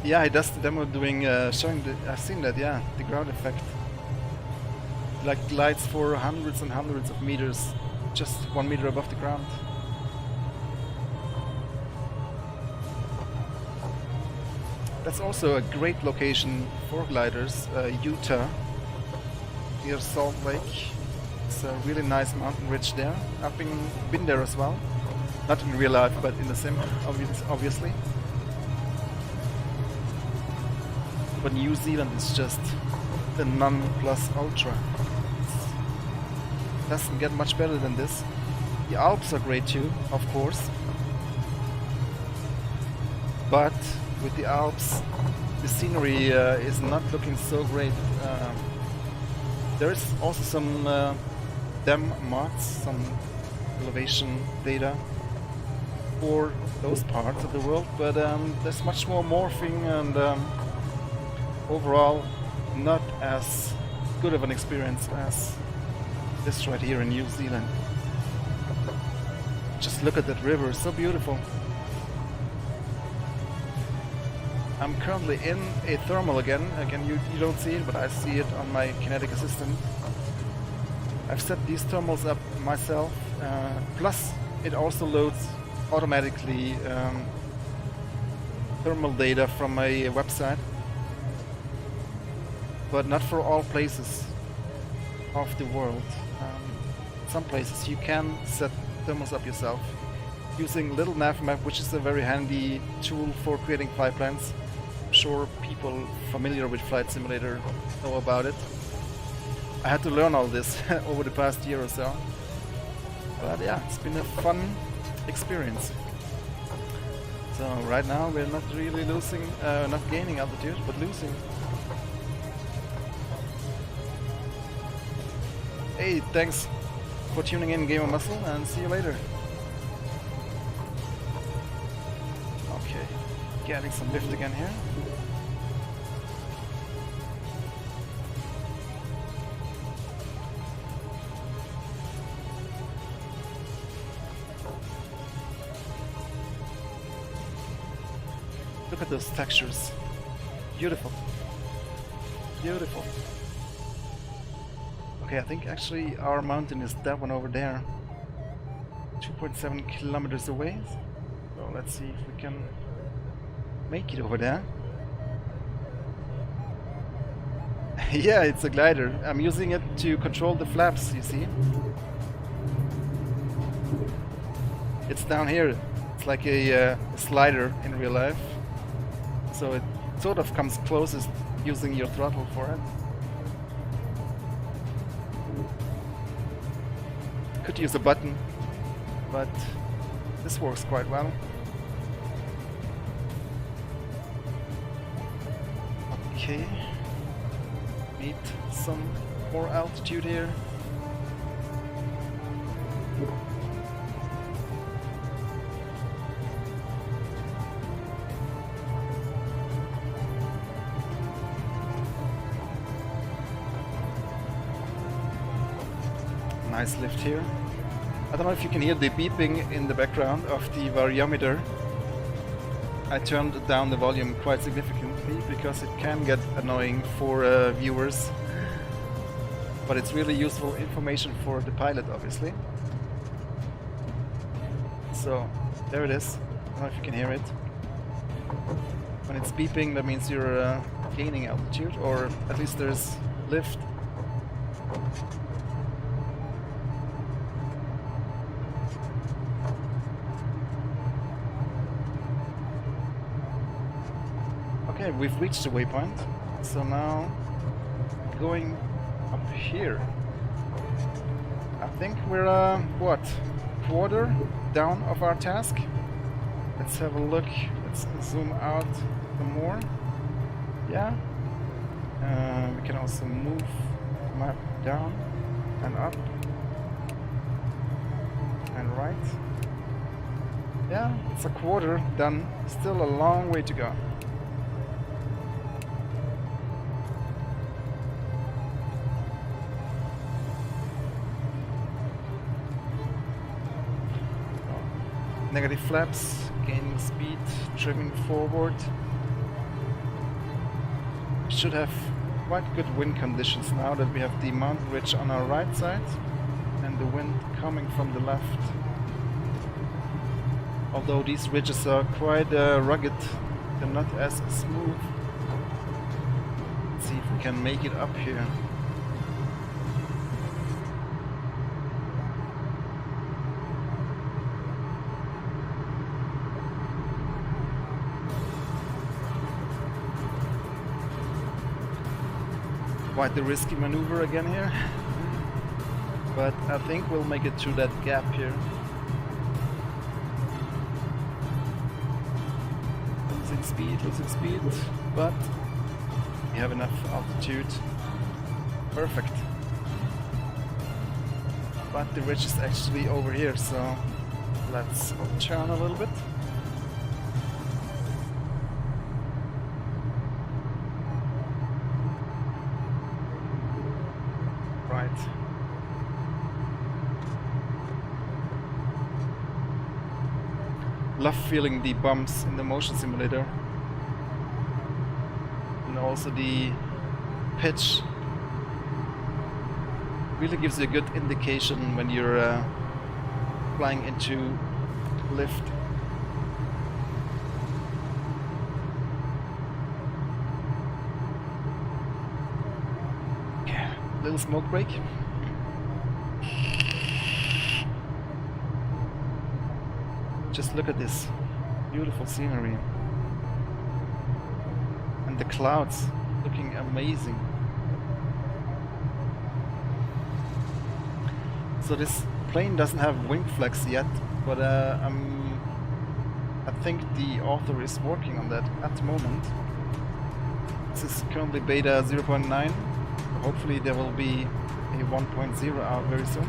Yeah, he does the demo doing, showing the, I've seen that, yeah, the ground effect. Like glides for hundreds and hundreds of meters, just 1 meter above the ground. That's also a great location for gliders, Utah, near Salt Lake. It's a really nice mountain ridge there. I've been there as well. Not in real life, but in the sim, obviously. But New Zealand is just the non-plus-ultra. It doesn't get much better than this. The Alps are great too, of course. But with the Alps, the scenery is not looking so great. There is also some DEM mods, some elevation data for those parts of the world, but there's much more morphing and overall not as good of an experience as this right here in New Zealand. Just look at that river, so beautiful. I'm currently in a thermal again. You don't see it, but I see it on my kinetic assistant. I've set these thermals up myself, plus it also loads automatically thermal data from a website, but not for all places of the world. Some places you can set thermals up yourself using Little Navmap, which is a very handy tool for creating flight plans. I'm sure people familiar with Flight Simulator know about it. I had to learn all this over the past year or so, but yeah, it's been a fun experience. So right now we're not really losing, not gaining altitude, but losing. Hey, thanks for tuning in, Game of Muscle, and see you later. Okay, getting some lift again here. Look at those textures. Beautiful. Beautiful. Okay, I think actually our mountain is that one over there. 2.7 kilometers away. So let's see if we can make it over there. Yeah, it's a glider. I'm using it to control the flaps, you see. It's down here. It's like a slider in real life. So it sort of comes closest using your throttle for it. Could use a button, but this works quite well. Okay, need some more altitude here. Nice lift here. I don't know if you can hear the beeping in the background of the variometer. I turned down the volume quite significantly because it can get annoying for viewers, but it's really useful information for the pilot, obviously. So there it is. I don't know if you can hear it. When it's beeping, that means you're gaining altitude, or at least there's lift. Okay, we've reached the waypoint, so now going up here. I think we're what, quarter down of our task. Let's have a look. Let's zoom out some more. Yeah. We can also move the map down and up and right. Yeah, it's a quarter done. Still a long way to go. Negative flaps, gaining speed, trimming forward. We should have quite good wind conditions now that we have the mountain ridge on our right side and the wind coming from the left. Although these ridges are quite rugged, they're not as smooth. Let's see if we can make it up here. Quite the risky maneuver again here, but I think we'll make it through that gap here. Losing speed, but we have enough altitude. Perfect. But the ridge is actually over here, so let's turn a little bit. Right. Love feeling the bumps in the motion simulator. And also the pitch really gives you a good indication when you're flying into lift. Yeah, little smoke break. Just look at this beautiful scenery. And the clouds looking amazing. So this plane doesn't have wing flex yet, but I think the author is working on that at the moment. This is currently beta 0.9. Hopefully there will be a 1.0 out very soon.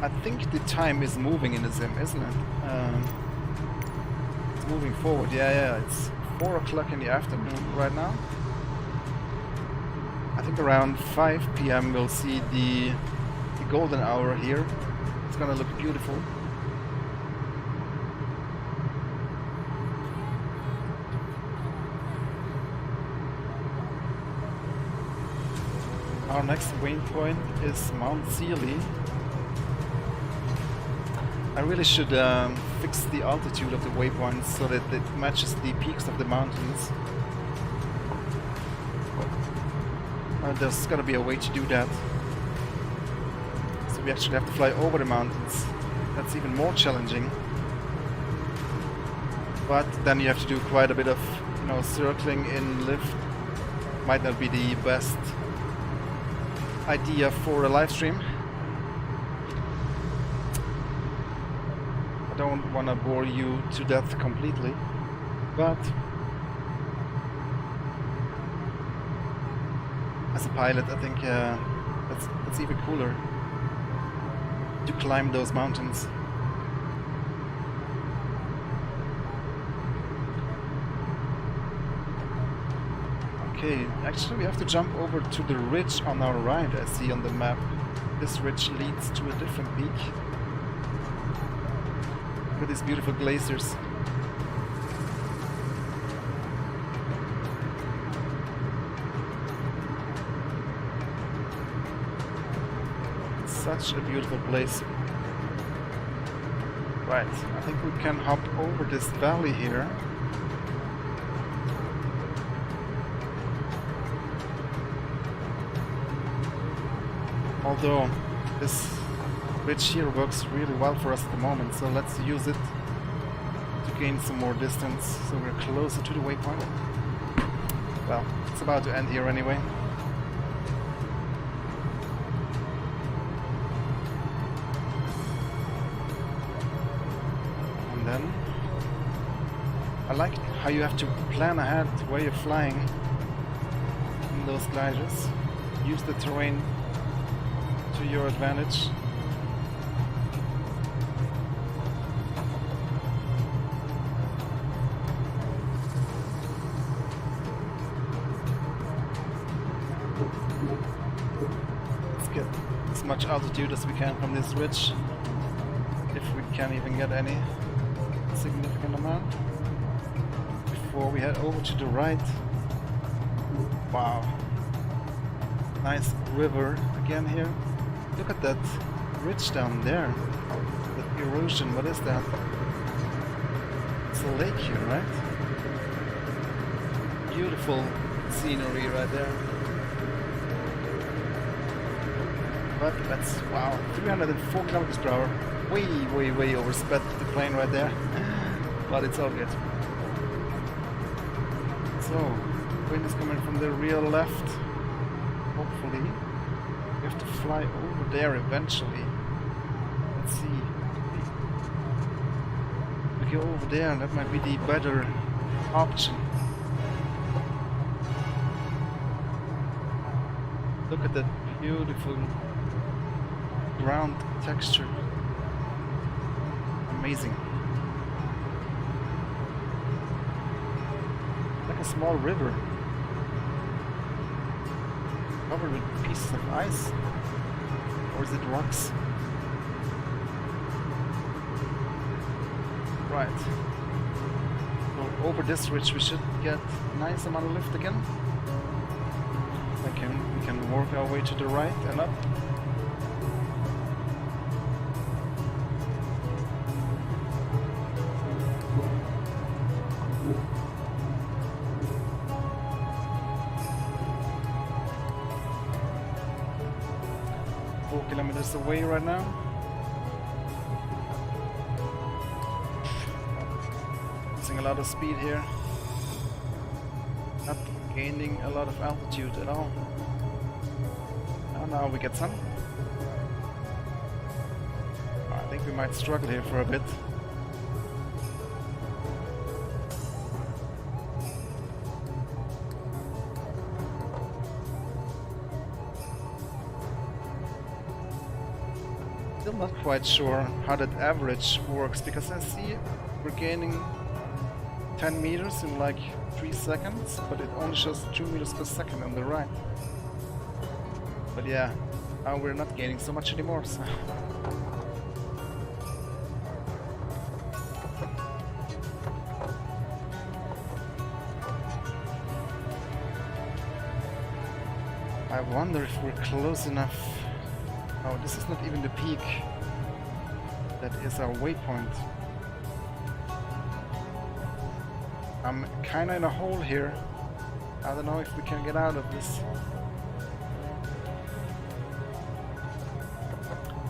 I think the time is moving in the sim, isn't it? It's moving forward. Yeah, it's 4 o'clock in the afternoon right now. I think around 5 p.m. we'll see the golden hour here. It's gonna look beautiful. Our next waypoint is Mount Sealy. I really should fix the altitude of the waypoints so that it matches the peaks of the mountains. There's gotta be a way to do that. So we actually have to fly over the mountains. That's even more challenging. But then you have to do quite a bit of, circling in lift. Might not be the best idea for a live stream. I don't want to bore you to death completely, but as a pilot I think it's even cooler to climb those mountains. Okay, actually we have to jump over to the ridge on our right. I see on the map this ridge leads to a different peak. Look at these beautiful glaciers. It's such a beautiful place. Right, I think we can hop over this valley here. Although this ridge here works really well for us at the moment, so let's use it to gain some more distance so we're closer to the waypoint. Well, it's about to end here anyway. And then I like how you have to plan ahead where you're flying in those gliders. Use the terrain to your advantage. Let's get as much altitude as we can from this ridge, if we can even get any significant amount, before we head over to the right. Wow, nice river again here. Look at that ridge down there, that erosion. What is that? It's a lake here, right? beautiful scenery right there. But that's, wow, 304 kilometers per hour. Way oversped the plane right there. But it's all good. So, wind is coming from the rear left. Hopefully. We have to fly over there eventually. Let's see. We go over there, that might be the better option. Look at that beautiful ground texture. Amazing. Like a small river. Covered with pieces of ice. Or is it rocks? Right. So over this ridge we should get a nice amount of lift again. We can work our way to the right and up. Kilometers away right now. Losing a lot of speed here. Not gaining a lot of altitude at all. Oh, now we get some. I think we might struggle here for a bit. Still not quite sure how that average works, because I see we're gaining 10 meters in like 3 seconds, but it only shows 2 meters per second on the right. But yeah, now we're not gaining so much anymore, so... I wonder if we're close enough. Oh, this is not even the peak. That is our waypoint. I'm kinda in a hole here. I don't know if we can get out of this.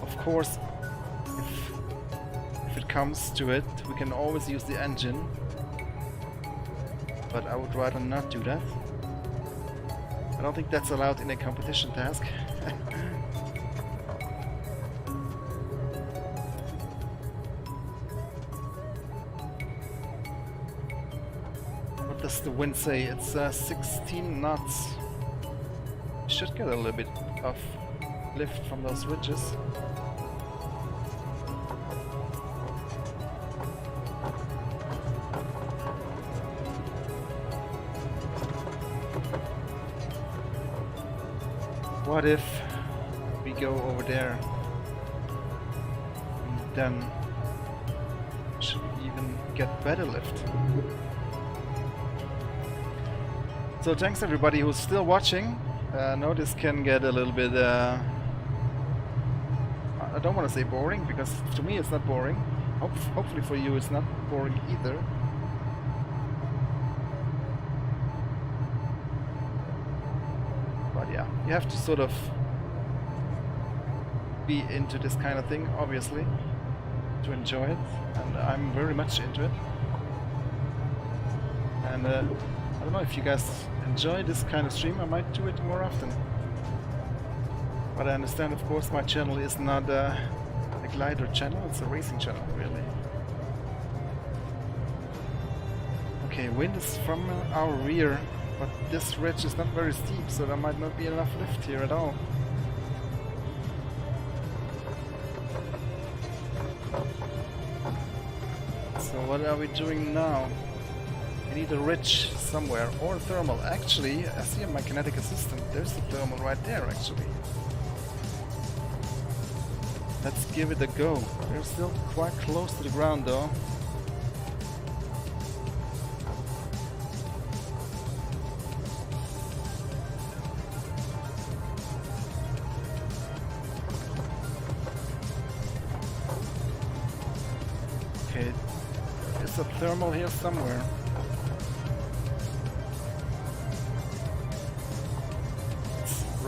Of course, if it comes to it, we can always use the engine. But I would rather not do that. I don't think that's allowed in a competition task. What does the wind say? It's 16 knots. Should get a little bit of lift from those ridges. What if we go over there and then should we even get better lift? So thanks everybody who's still watching. I know this can get a little bit, I don't want to say boring, because to me it's not boring. Hopefully for you it's not boring either. But yeah, you have to sort of be into this kind of thing, obviously, to enjoy it, and I'm very much into it. And I don't know if you guys enjoy this kind of stream. I might do it more often. But I understand, of course, my channel is not a glider channel, it's a racing channel, really. Okay, wind is from our rear, but this ridge is not very steep, so there might not be enough lift here at all. So what are we doing now? We need a ridge somewhere, or thermal. Actually, I see my kinetic assistant. There's the thermal right there, actually. Let's give it a go. We're still quite close to the ground, though. Okay, there's a thermal here somewhere.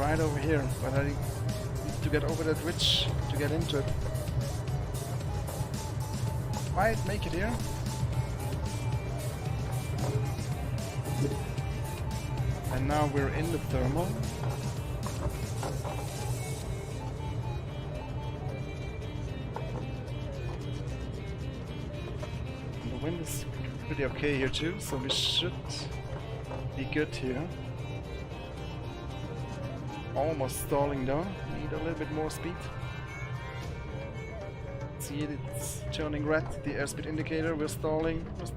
right over here, but I need to get over that ridge to get into it. Might make it here. And now we're in the thermal. And the wind is pretty okay here too, so we should be good here. Almost stalling though, need a little bit more speed. See it, it's turning red, the airspeed indicator, we're stalling. Let's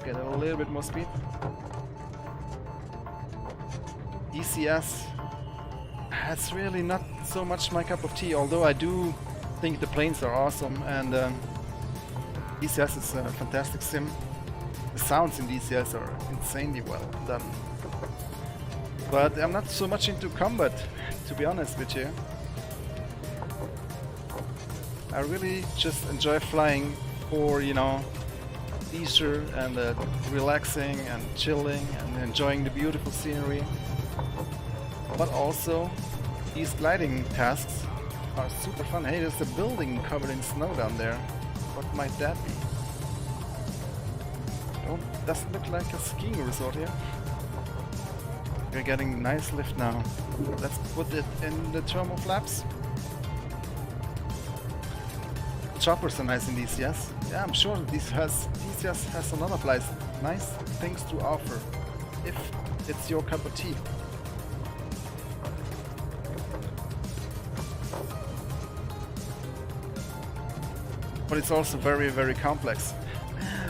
get a little bit more speed. DCS, it's really not so much my cup of tea, although I do think the planes are awesome, and DCS is a fantastic sim. The sounds in DCS are insanely well done. But I'm not so much into combat, to be honest with you. I really just enjoy flying for, you know, leisure and relaxing and chilling and enjoying the beautiful scenery. But also, these gliding tasks are super fun. Hey, there's a building covered in snow down there. What might that be? Doesn't look like a skiing resort here. We're getting nice lift now. Let's put it in the thermal flaps. Choppers are nice in DCS. Yeah, I'm sure DCS has a lot of nice things to offer, if it's your cup of tea. But it's also very, very complex.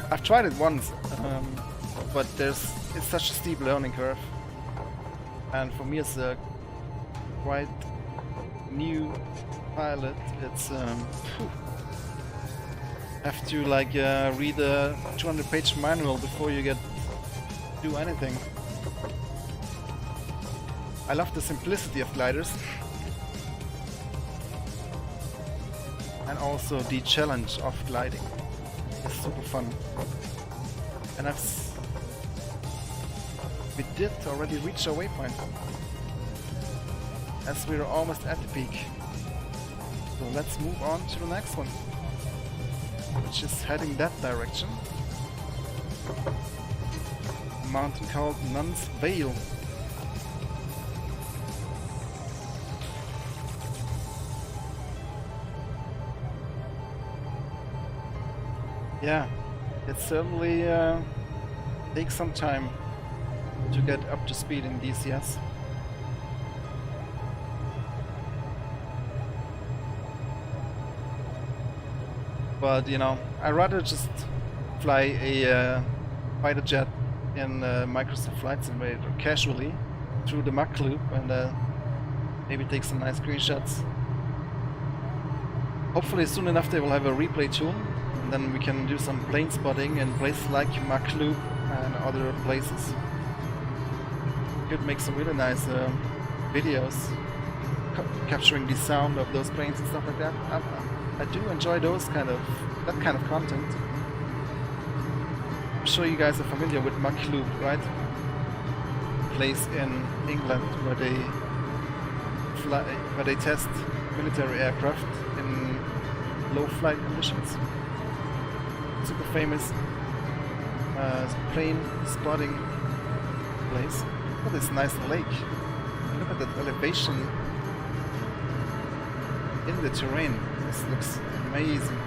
I've tried it once, but it's such a steep learning curve. And for me as a quite new pilot, it's have to like read a 200-page manual before you do anything. I love the simplicity of gliders, and also the challenge of gliding. It's super fun. And we did already reach our waypoint, as we're almost at the peak. So let's move on to the next one, which is heading that direction. A mountain called Nun's Vale. Yeah, it certainly takes some time to get up to speed in DCS. But you know, I'd rather just fly a fighter jet in Microsoft Flight Simulator casually through the Mach loop and maybe take some nice screenshots. Hopefully soon enough they will have a replay tool, and then we can do some plane spotting in places like Mach loop and other places. Could make some really nice videos capturing the sound of those planes and stuff like that. I do enjoy that kind of content. I'm sure you guys are familiar with Mach loop, right? Place in England where they test military aircraft in low flight conditions. Super famous plane spotting place. Look at this nice lake. Look at that elevation in the terrain. This looks amazing.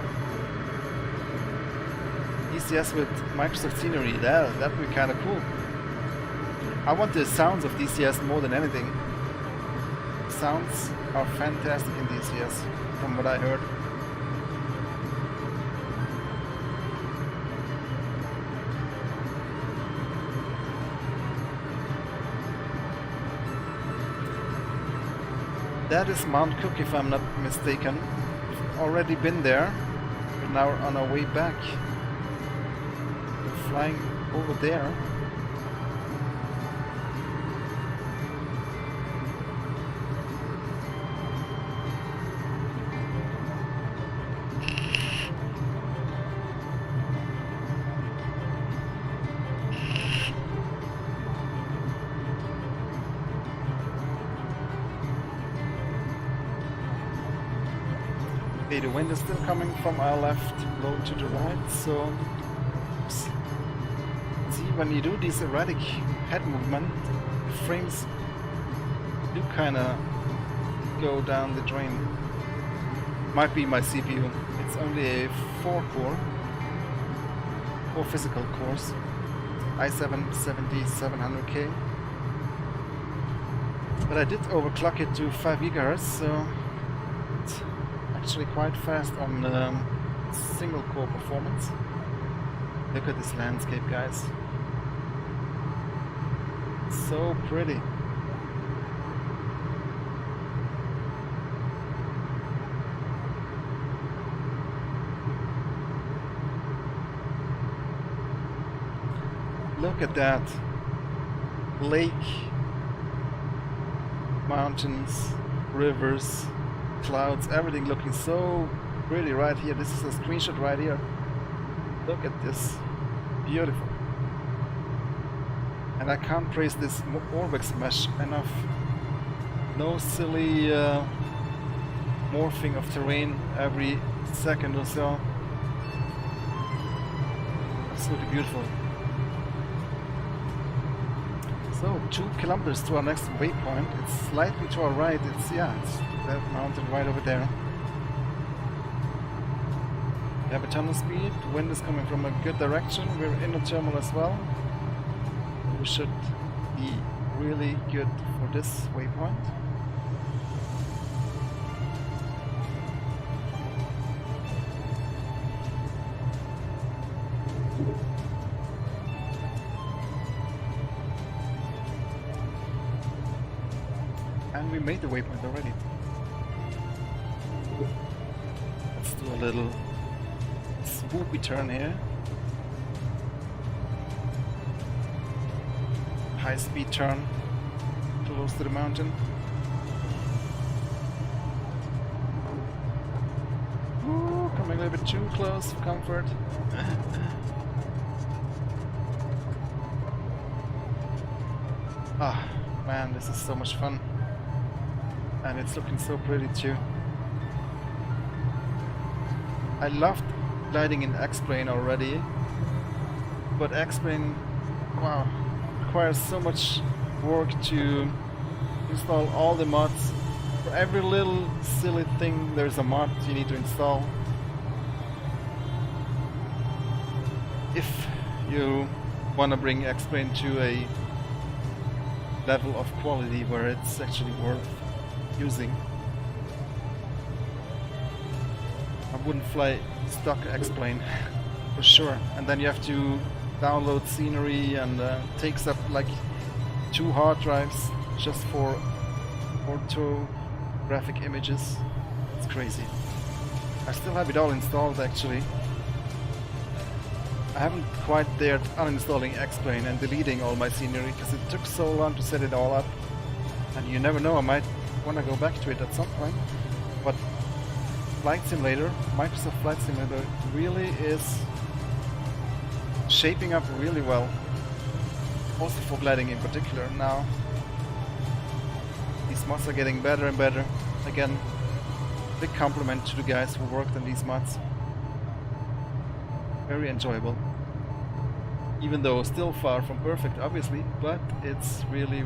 DCS with Microsoft scenery, that'd be kind of cool. I want the sounds of DCS more than anything. Sounds are fantastic in DCS, from what I heard. That is Mount Cook, if I'm not mistaken. We've already been there. We're now on our way back. We're flying over there. Okay, the wind is still coming from our left, blowing to the right, so see, when you do this erratic head movement, the frames do kinda go down the drain. Might be my CPU. It's only a 4 physical cores, i7-7700K. But I did overclock it to 5 GHz, so it's actually quite fast on single core performance. Look at this landscape, guys. So pretty. Look at that. Lake, mountains, rivers, clouds, everything looking so pretty right here. This is a screenshot right here. Look at this. Beautiful. And I can't praise this Orbex mesh enough. No silly morphing of terrain every second or so. Absolutely beautiful. So 2 kilometers to our next waypoint. It's slightly to our right. It's that mountain right over there. We have a tunnel speed. The wind is coming from a good direction. We're in a terminal as well. We should be really good for this waypoint. And we made the waypoint already. Let's do a little swoopy turn here. High speed turn close to the mountain. Ooh, coming a little bit too close for comfort. Ah, man, this is so much fun. And it's looking so pretty too. I loved gliding in X-Plane already, but X-Plane, wow, requires so much work to install all the mods. For every little silly thing there's a mod you need to install. If you want to bring X-Plane to a level of quality where it's actually worth using. I wouldn't fly stock X-Plane for sure, and then you have to download scenery and takes up like 2 hard drives just for orthographic images. It's crazy. I still have it all installed actually. I haven't quite dared uninstalling X-Plane and deleting all my scenery because it took so long to set it all up, and you never know, I might want to go back to it at some point. But Flight Simulator, Microsoft Flight Simulator, really is shaping up really well, also for gliding in particular. Now these mods are getting better and better. Again, big compliment to the guys who worked on these mods. Very enjoyable, even though still far from perfect obviously, but it's really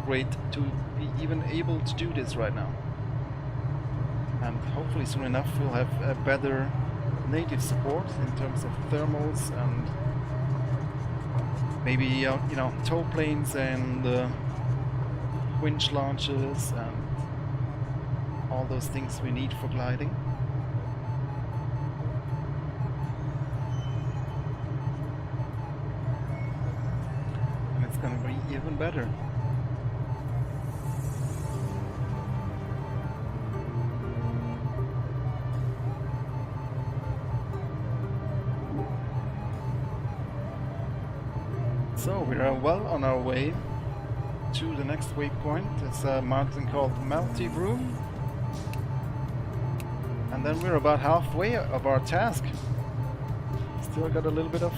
great to be even able to do this right now. And hopefully soon enough we'll have a better native support in terms of thermals and maybe you know, tow planes and winch launches and all those things we need for gliding. And it's gonna be even better. So we are well on our way to the next waypoint. It's a mountain called Melty Broom. And then we're about halfway of our task. Still got a little bit of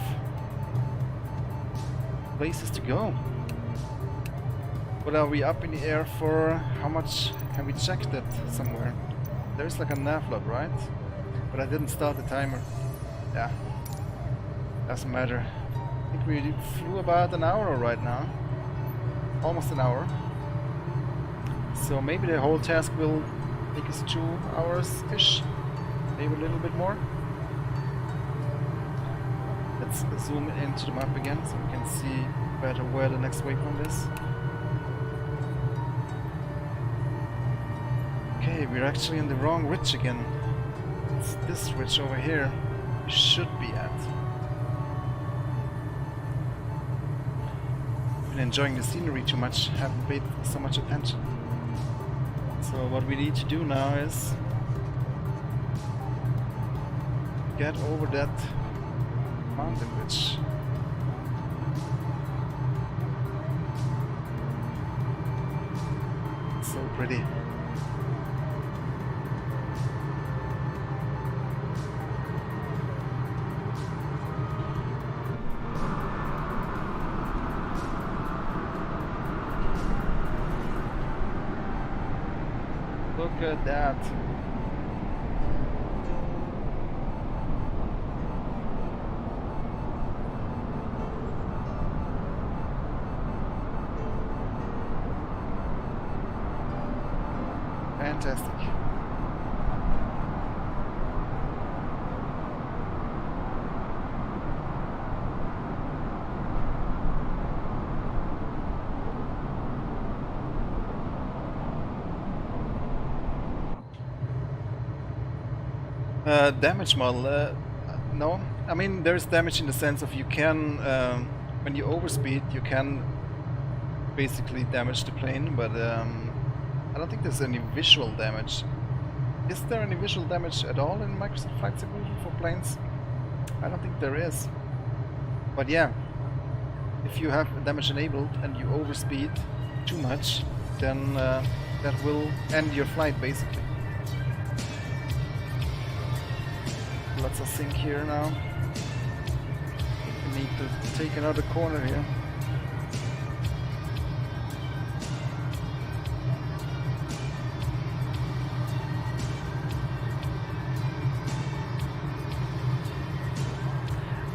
places to go. What are we up in the air for? How much? Can we check that somewhere? There's like a nav log, right? But I didn't start the timer. Yeah, doesn't matter. I think we flew about an hour right now. Almost an hour. So maybe the whole task will take us 2 hours-ish. Maybe a little bit more. Let's zoom into the map again so we can see better where the next waypoint is. Okay, we're actually in the wrong ridge again. It's this ridge over here we should be at. Been enjoying the scenery too much, haven't paid so much attention. So what we need to do now is get over that mountain ridge. So pretty. Look at that. Fantastic. Damage model, no. I mean, there's damage in the sense of you can, when you overspeed, you can basically damage the plane, but I don't think there's any visual damage. Is there any visual damage at all in Microsoft Flight Simulator for planes? I don't think there is. But yeah, if you have damage enabled and you overspeed too much, then that will end your flight basically. Lots of sink here now. We need to take another corner here.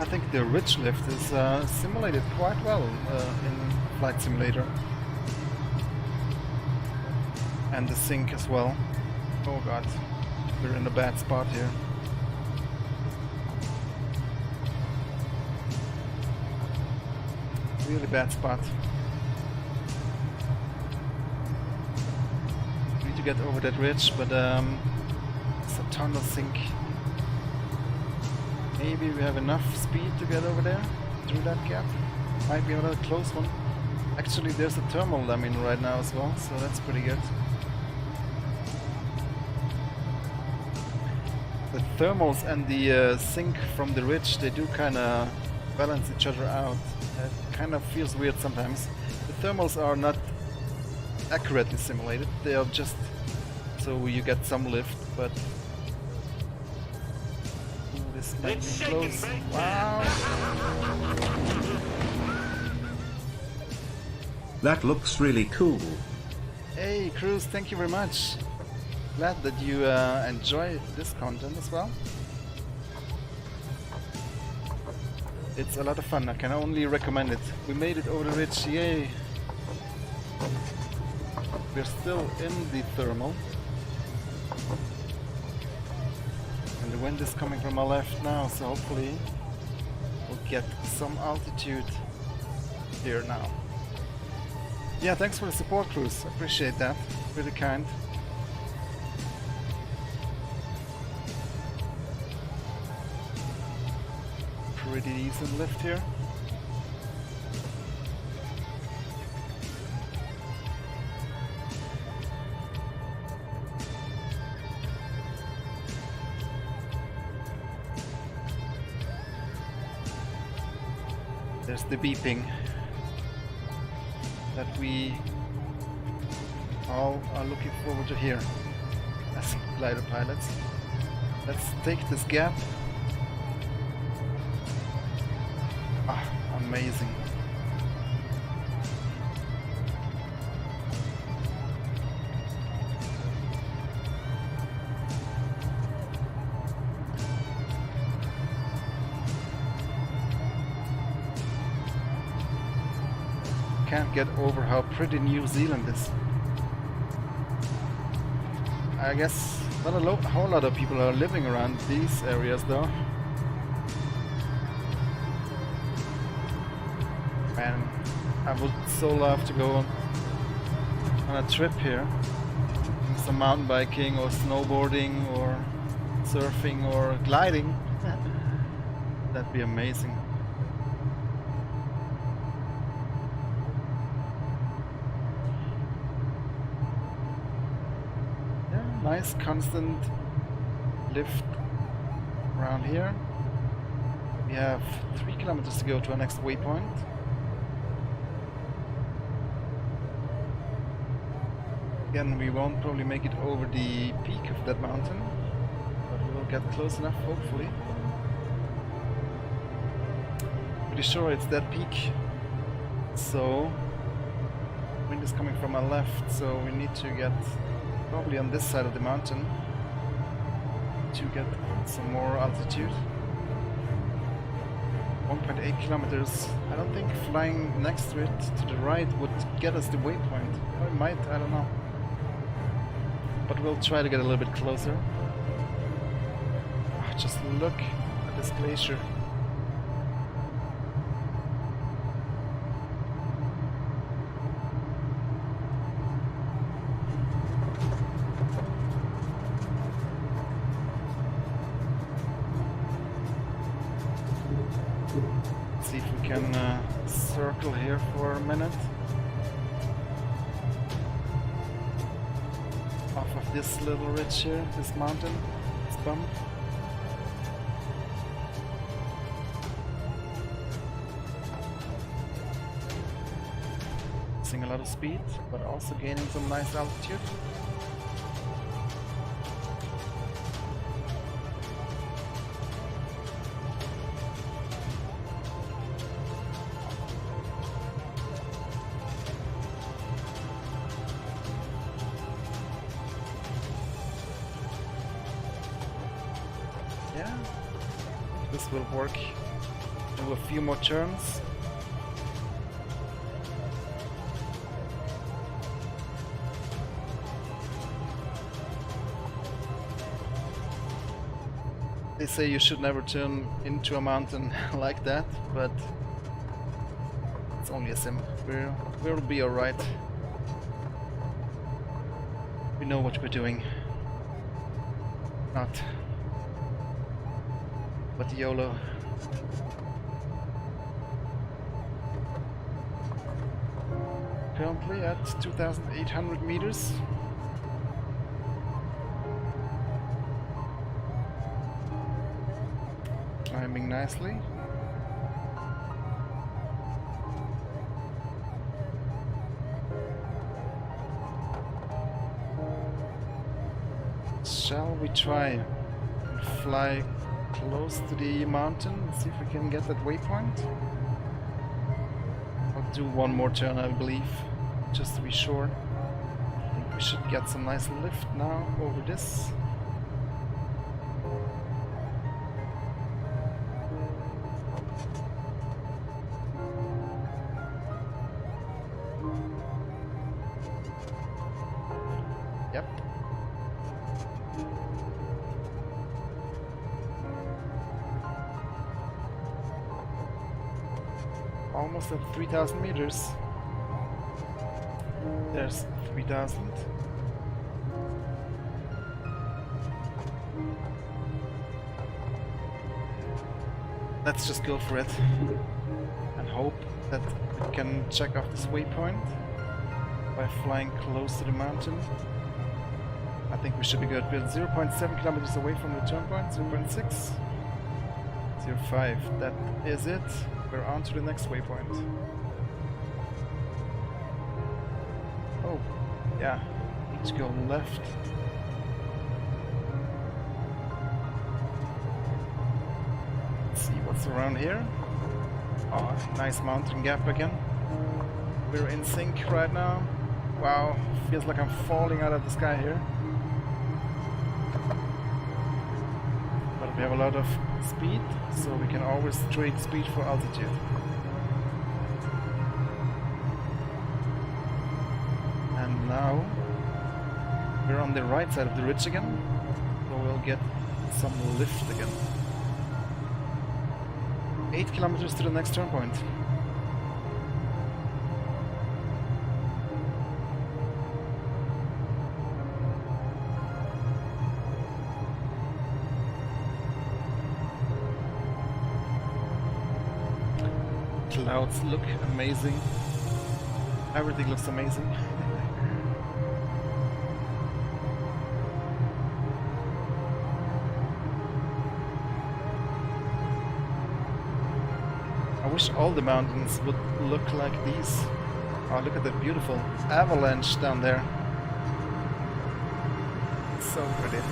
I think the ridge lift is simulated quite well in Flight Simulator. And the sink as well. Oh god, we're in a bad spot here. Really bad spot. Need to get over that ridge, but it's a ton of sink. Maybe we have enough speed to get over there, through that gap. Might be another close one. Actually, there's a thermal I'm in right now as well, so that's pretty good. The thermals and the sink from the ridge, they do kind of balance each other out. It kind of feels weird sometimes. The thermals are not accurately simulated, they are just so you get some lift, but ooh, this might be close. Wow! That looks really cool. Hey Cruz, thank you very much. Glad that you enjoy this content as well. It's a lot of fun, I can only recommend it. We made it over the ridge, yay! We're still in the thermal. And the wind is coming from our left now, so hopefully we'll get some altitude here now. Yeah, thanks for the support, Cruz. Appreciate that. Really kind. Pretty decent lift here. There's the beeping that we all are looking forward to hear as glider pilots. Let's take this gap. Ah, amazing. can't get over how pretty New Zealand is. I guess not a whole lot of people are living around these areas though. Man, I would so love to go on a trip here. Some mountain biking or snowboarding or surfing or gliding. That'd be amazing. Yeah, nice constant lift around here. We have 3 kilometers to go to our next waypoint. Again, we won't probably make it over the peak of that mountain, but we will get close enough, hopefully. Pretty sure it's that peak. So, wind is coming from our left, so we need to get probably on this side of the mountain to get some more altitude. 1.8 kilometers. I don't think flying next to it to the right would get us the waypoint. Or it might, I don't know. But we'll try to get a little bit closer. Just look at this glacier. Let's see if we can circle here for a minute. Off of this little ridge here, this mountain, this bump. Losing a lot of speed, but also gaining some nice altitude. Yeah, this will work. Do a few more turns. They say you should never turn into a mountain like that, but it's only a sim. We'll be alright. We know what we're doing. Not. But YOLO. Currently at 2,800 meters. Climbing nicely. Shall we try and fly close to the mountain and see if we can get that waypoint? I'll do one more turn, I believe, just to be sure. I think we should get some nice lift now over this. Yep. Almost at 3,000 meters. There's 3,000. Let's just go for it and hope that we can check off this waypoint by flying close to the mountain. I think we should be good. We're 0.7 kilometers away from the turn point, 0.6, 0.5. That is it. We're on to the next waypoint. Oh, yeah, need to go left. Let's see what's around here. Oh, nice mountain gap again. We're in sync right now. Wow, feels like I'm falling out of the sky here. But we have a lot of speed, so we can always trade speed for altitude. now we're on the right side of the ridge again, so we'll get some lift again. 8 kilometers to the next turn point. Clouds look amazing. Everything looks amazing. I wish all the mountains would look like these. Oh, look at that beautiful avalanche down there. So pretty.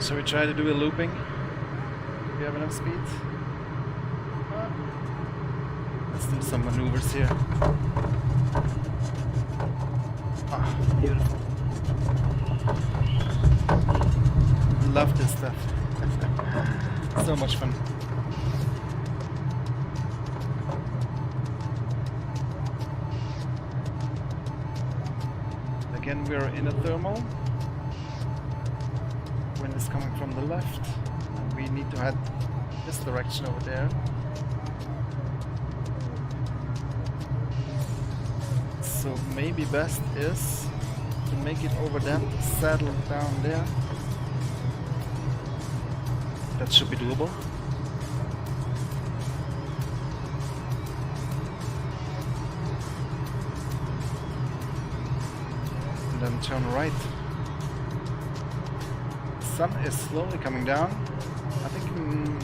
So we try to do a looping. Do we have enough speed? Let's do some maneuvers here. Ah, beautiful. Love this stuff. So much fun. Again, we're in a thermal. Wind is coming from the left. And we need to head this direction over there. So maybe best is to make it over that saddle down there. That should be doable. And then turn right. Sun is slowly coming down. I think in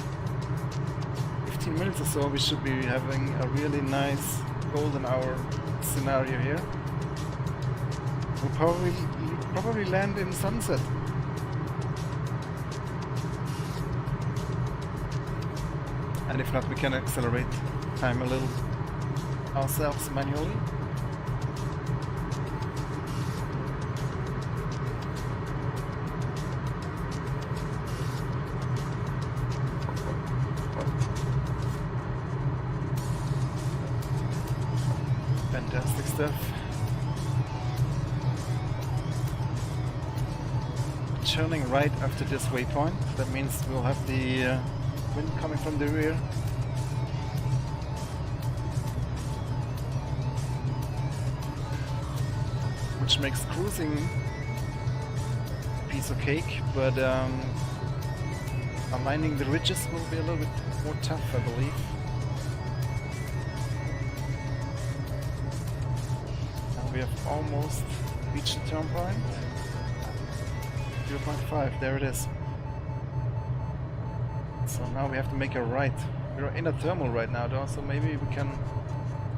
15 minutes or so we should be having a really nice golden hour scenario here. We'll probably land in sunset. And if not, we can accelerate time a little ourselves manually. Fantastic stuff. Turning right after this waypoint, that means we'll have the wind coming from the rear. Which makes cruising a piece of cake, but aligning the ridges will be a little bit more tough, I believe. And we have almost reached the turn point. 0.5, there it is. So now we have to make a right. We're in a thermal right now though, so maybe we can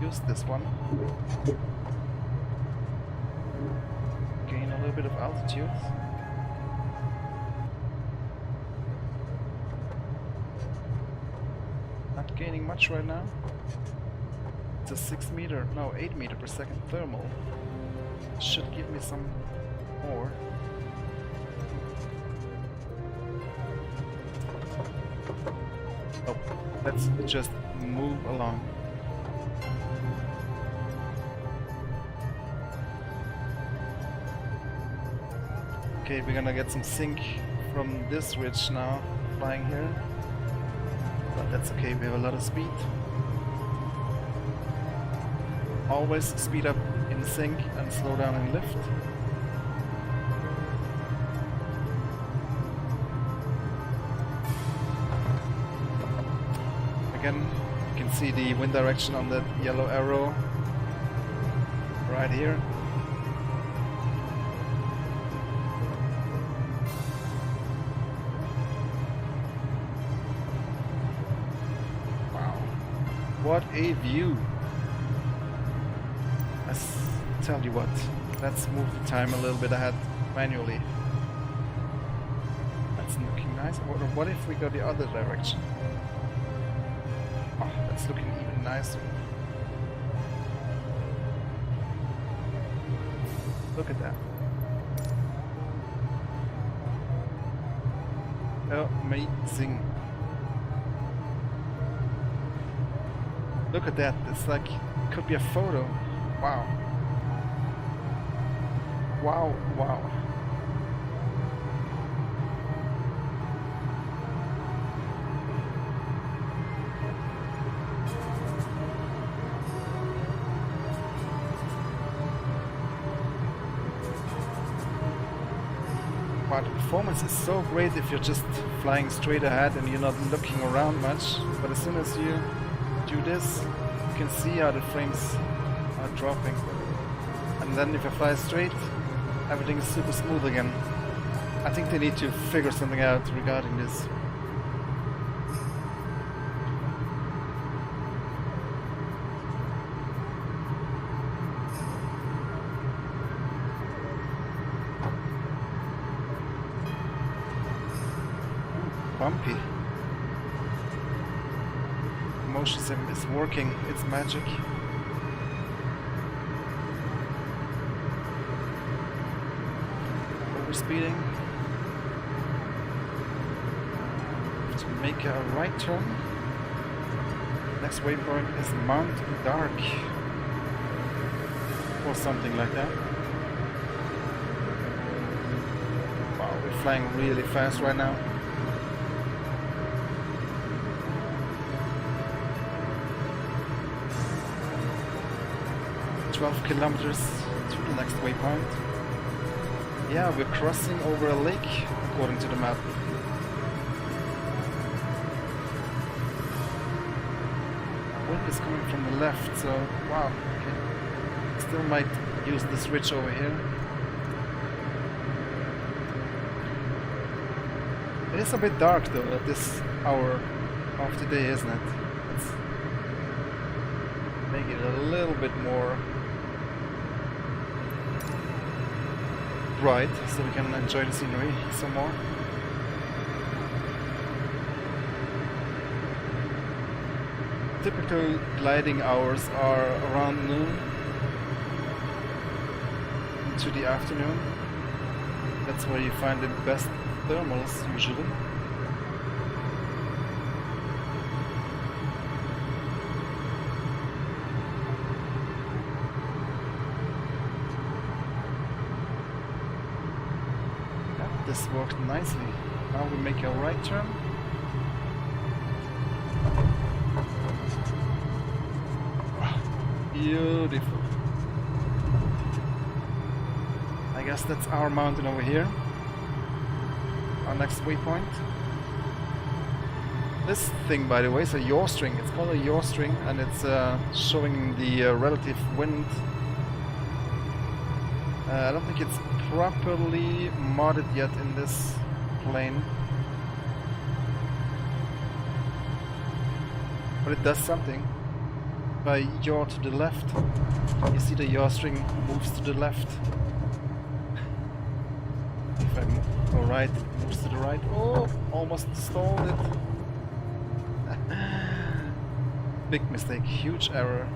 use this one. Gain a little bit of altitude. Not gaining much right now. It's a 6 meter, no 8 meter per second thermal. Should give me some more. Oh, let's just move along. Okay, we're gonna get some sync from this ridge now, flying here. But that's okay, we have a lot of speed. Always speed up in sync and slow down in lift. Again, you can see the wind direction on that yellow arrow right here. Wow, what a view! Let's tell you what, let's move the time a little bit ahead manually. That's looking nice. What if we go the other direction? Oh, that's looking even nicer. Look at that. Amazing. Look at that, it's like, could be a photo. Wow. Wow, wow. Wow, the performance is so great if you're just flying straight ahead and you're not looking around much, but as soon as you do this, you can see how the frames are dropping. And then if I fly straight, everything is super smooth again. I think they need to figure something out regarding this. Bumpy. Motion sim is working its magic. Overspeeding. To make a right turn. Next waypoint is Mount Dark. Or something like that. Wow, we're flying really fast right now. 12 kilometers to the next waypoint. Yeah, we're crossing over a lake according to the map. Wind is coming from the left, so wow, okay. Still might use this ridge over here. It is a bit dark though at this hour of the day, isn't it? Let's make it a little bit more bright so we can enjoy the scenery some more. Typical gliding hours are around noon into the afternoon. That's where you find the best thermals usually. This worked nicely. Now we make a right turn. Beautiful. I guess that's our mountain over here. Our next waypoint. This thing, by the way, is a yaw string. It's called a yaw string, and it's showing the relative wind. I don't think it's properly modded yet in this plane, but it does something. If I yaw to the left, you see the yaw string moves to the left. If I go right, it moves to the right. Oh, almost stalled it. Big mistake, huge error.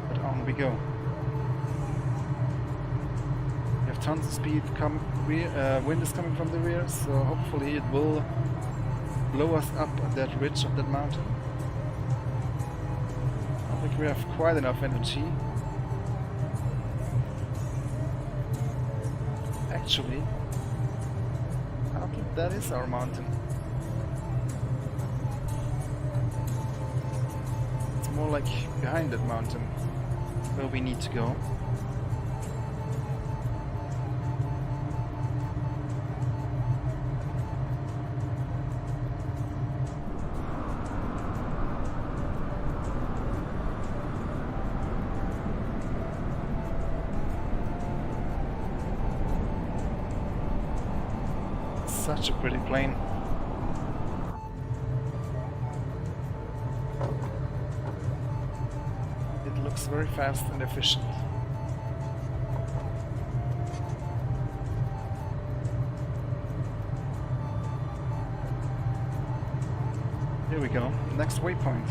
But on we go. Tons of speed, wind is coming from the rear, so hopefully it will blow us up on that ridge of that mountain. I think we have quite enough energy. Actually, I don't think that is our mountain. It's more like behind that mountain where we need to go. Such a pretty plane. It looks very fast and efficient. Here we go, next waypoint.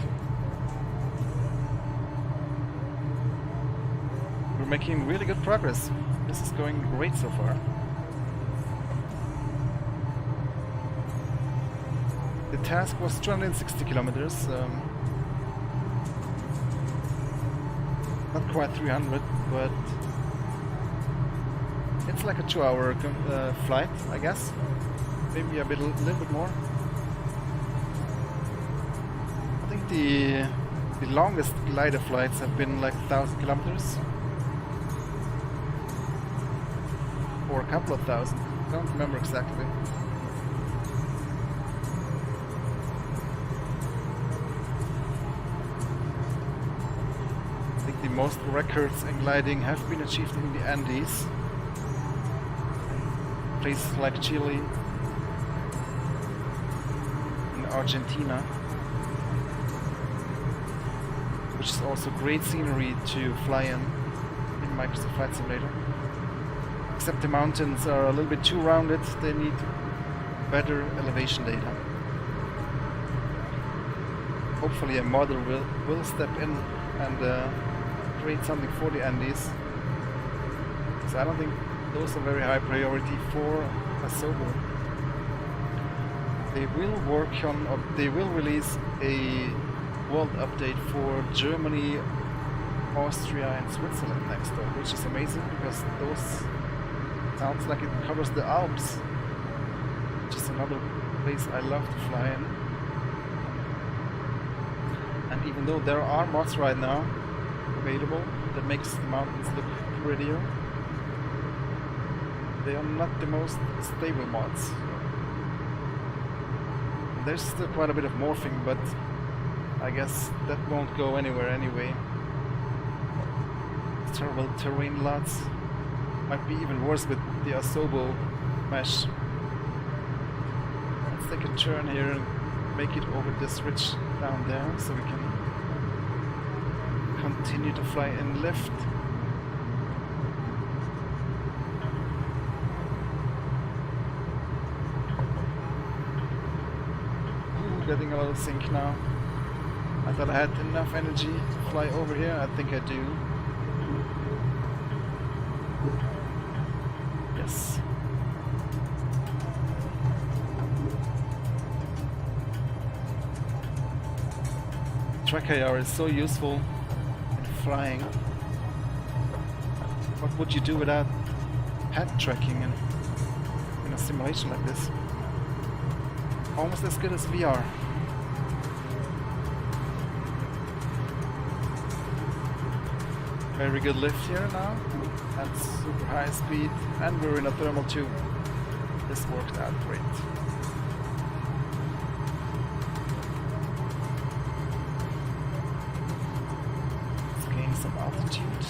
We're making really good progress. This is going great so far. The task was 260 kilometers. Not quite 300, but it's like a 2-hour flight, I guess. Maybe a little bit more. I think the longest glider flights have been like 1,000 kilometers. Or a couple of thousand. I don't remember exactly. I think the most records in gliding have been achieved in the Andes. Places like Chile and Argentina, which is also great scenery to fly in Microsoft Flight Simulator. Except the mountains are a little bit too rounded, they need better elevation data. Hopefully a model will step in and create something for the Andes. So I don't think those are very high priority for Asobo. They will work on, or they will release a world update for Germany, Austria and Switzerland next door, which is amazing because those sounds like it covers the Alps, which is another place I love to fly in. And even though there are mods right now available that makes the mountains look prettier, they are not the most stable mods. There's still quite a bit of morphing, but I guess that won't go anywhere anyway. Terrible terrain lots. Might be even worse with the Asobo mesh. Let's take a turn here and make it over this ridge down there so we can continue to fly in lift. Getting a little sink now. I thought I had enough energy to fly over here. I think I do. Yes. Track IR is so useful in flying. What would you do without head tracking in a simulation like this? Almost as good as VR. Very good lift here now, and super high speed, and we're in a thermal tube. This worked out great. Let's gain some altitude.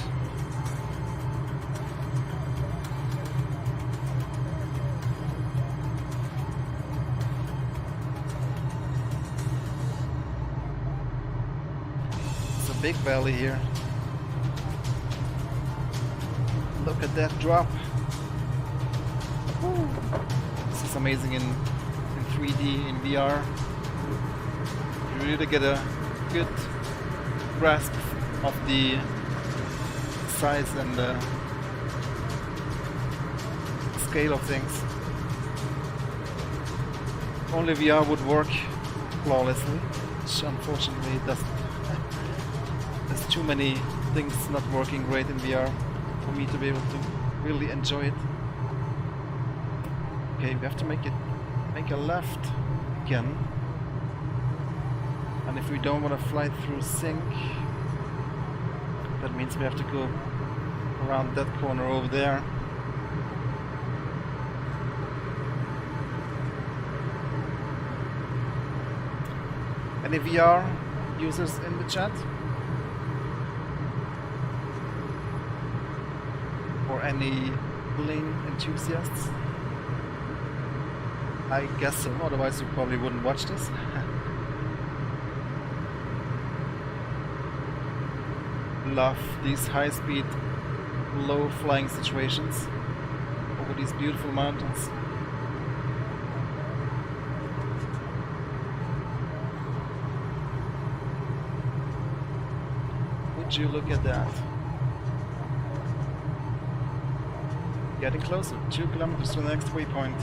Big valley here. Look at that drop. Woo. This is amazing in 3D, in VR. You really get a good grasp of the size and the scale of things. Only VR would work flawlessly, which unfortunately it doesn't. There's too many things not working great in VR for me to be able to really enjoy it. Okay, we have to make a left again. And if we don't want to fly through sync, that means we have to go around that corner over there. Any VR users in the chat? Or any plane enthusiasts? I guess so, otherwise you probably wouldn't watch this. Love these high-speed, low-flying situations over these beautiful mountains. Would you look at that? Getting closer, 2 kilometers to the next waypoint.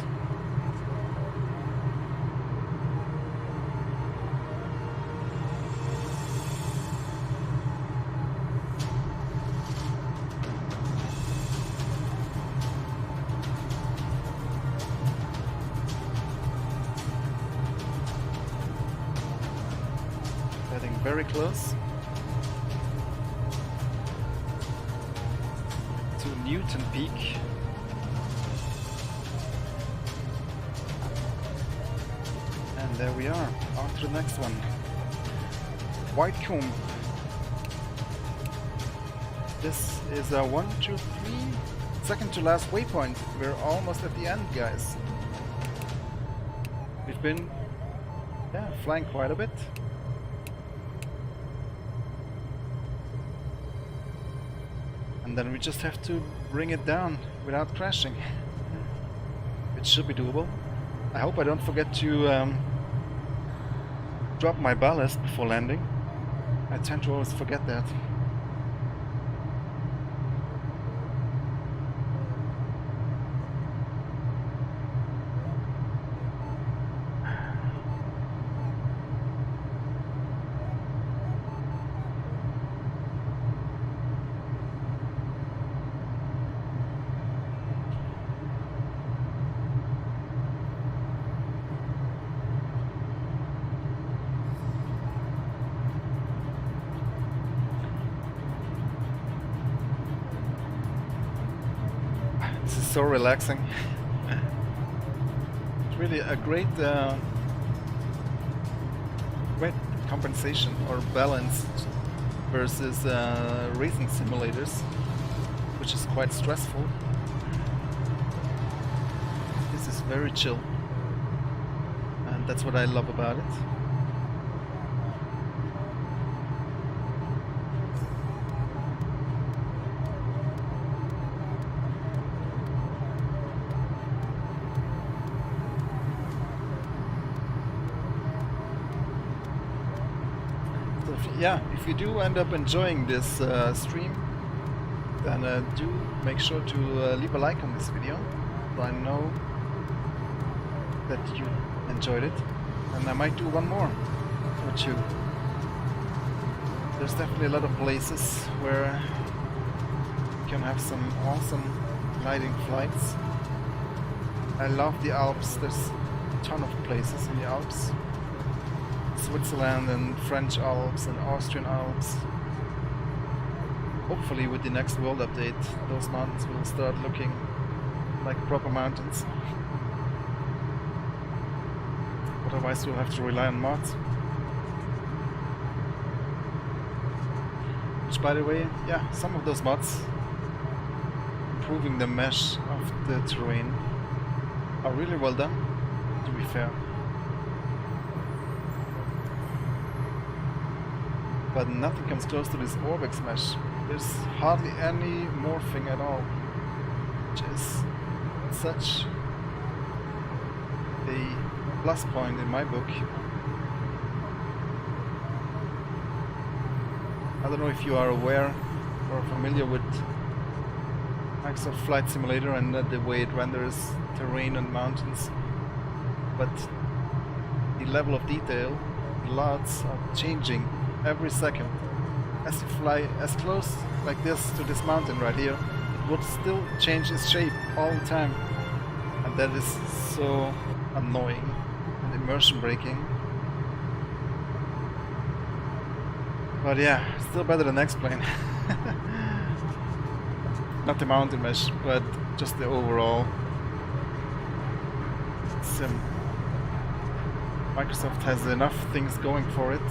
very close to Newton Peak. And there we are, on to the next one. Whitecomb. This is a 1, 2, 3, second to last waypoint. We're almost at the end, guys. We've been flying quite a bit. And then we just have to bring it down without crashing. It should be doable. I hope I don't forget to drop my ballast before landing. I tend to always forget that. This is so relaxing. It's really a great compensation or balance versus racing simulators, which is quite stressful. This is very chill, and that's what I love about it. Yeah, if you do end up enjoying this stream, then do make sure to leave a like on this video, so I know that you enjoyed it, and I might do one more or two. There's definitely a lot of places where you can have some awesome gliding flights. I love the Alps. There's a ton of places in the Alps. Switzerland and French Alps and Austrian Alps. Hopefully with the next world update those mountains will start looking like proper mountains. Otherwise we'll have to rely on mods. Which, by the way, yeah, some of those mods improving the mesh of the terrain are really well done, to be fair. But nothing comes close to this Orbx mesh. There's hardly any morphing at all, which is such a plus point in my book. I don't know if you are aware or familiar with Microsoft Flight Simulator and the way it renders terrain and mountains, but the level of detail, the LUTs are changing every second. As you fly as close like this to this mountain right here, it would still change its shape all the time, and that is so annoying and immersion breaking. But yeah, still better than X-Plane. Not the mountain mesh, but just the overall sim. Microsoft has enough things going for it.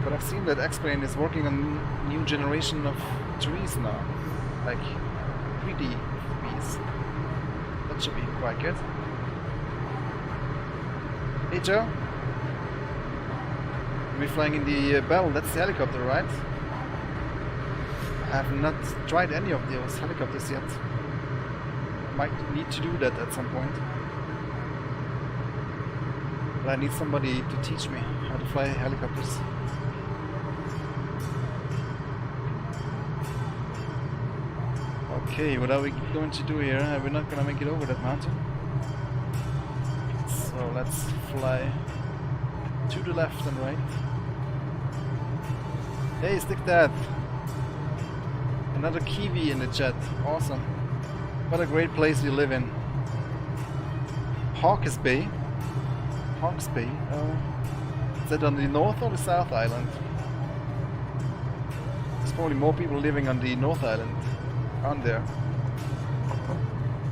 But I've seen that X-Plane is working on a new generation of trees now, like 3D trees. That should be quite good. Hey Joe, we're flying in the Bell. That's the helicopter, right? I have not tried any of those helicopters yet. Might need to do that at some point. But I need somebody to teach me how to fly helicopters. Okay, what are we going to do here? We're not going to make it over that mountain. So let's fly to the left and right. Hey, stick that! Another Kiwi in the chat. Awesome. What a great place you live in. Hawke's Bay. Hawke's Bay. Is that on the North or the South Island? There's probably more people living on the North Island, aren't there?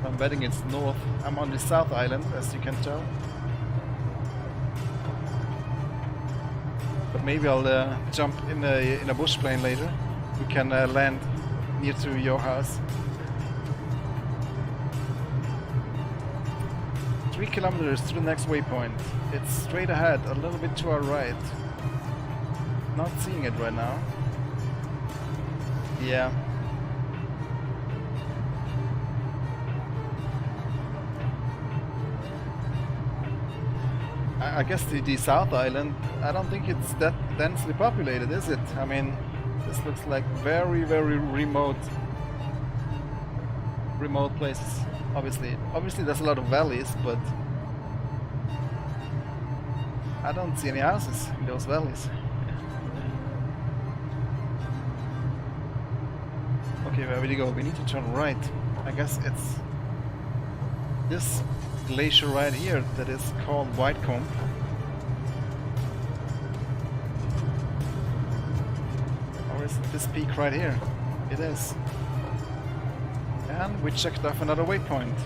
I'm betting it's North. I'm on the South Island, as you can tell. But maybe I'll jump in a bush plane later. We can land near to your house. 3 kilometers to the next waypoint. It's straight ahead, a little bit to our right. Not seeing it right now. Yeah. I guess the South Island, I don't think it's that densely populated, is it? I mean, this looks like very, very remote places. Obviously there's a lot of valleys, but I don't see any houses in those valleys. Okay, where we go? We need to turn right. I guess it's this glacier right here that is called Whitecomb. Or is it this peak right here? It is. And we checked off another waypoint.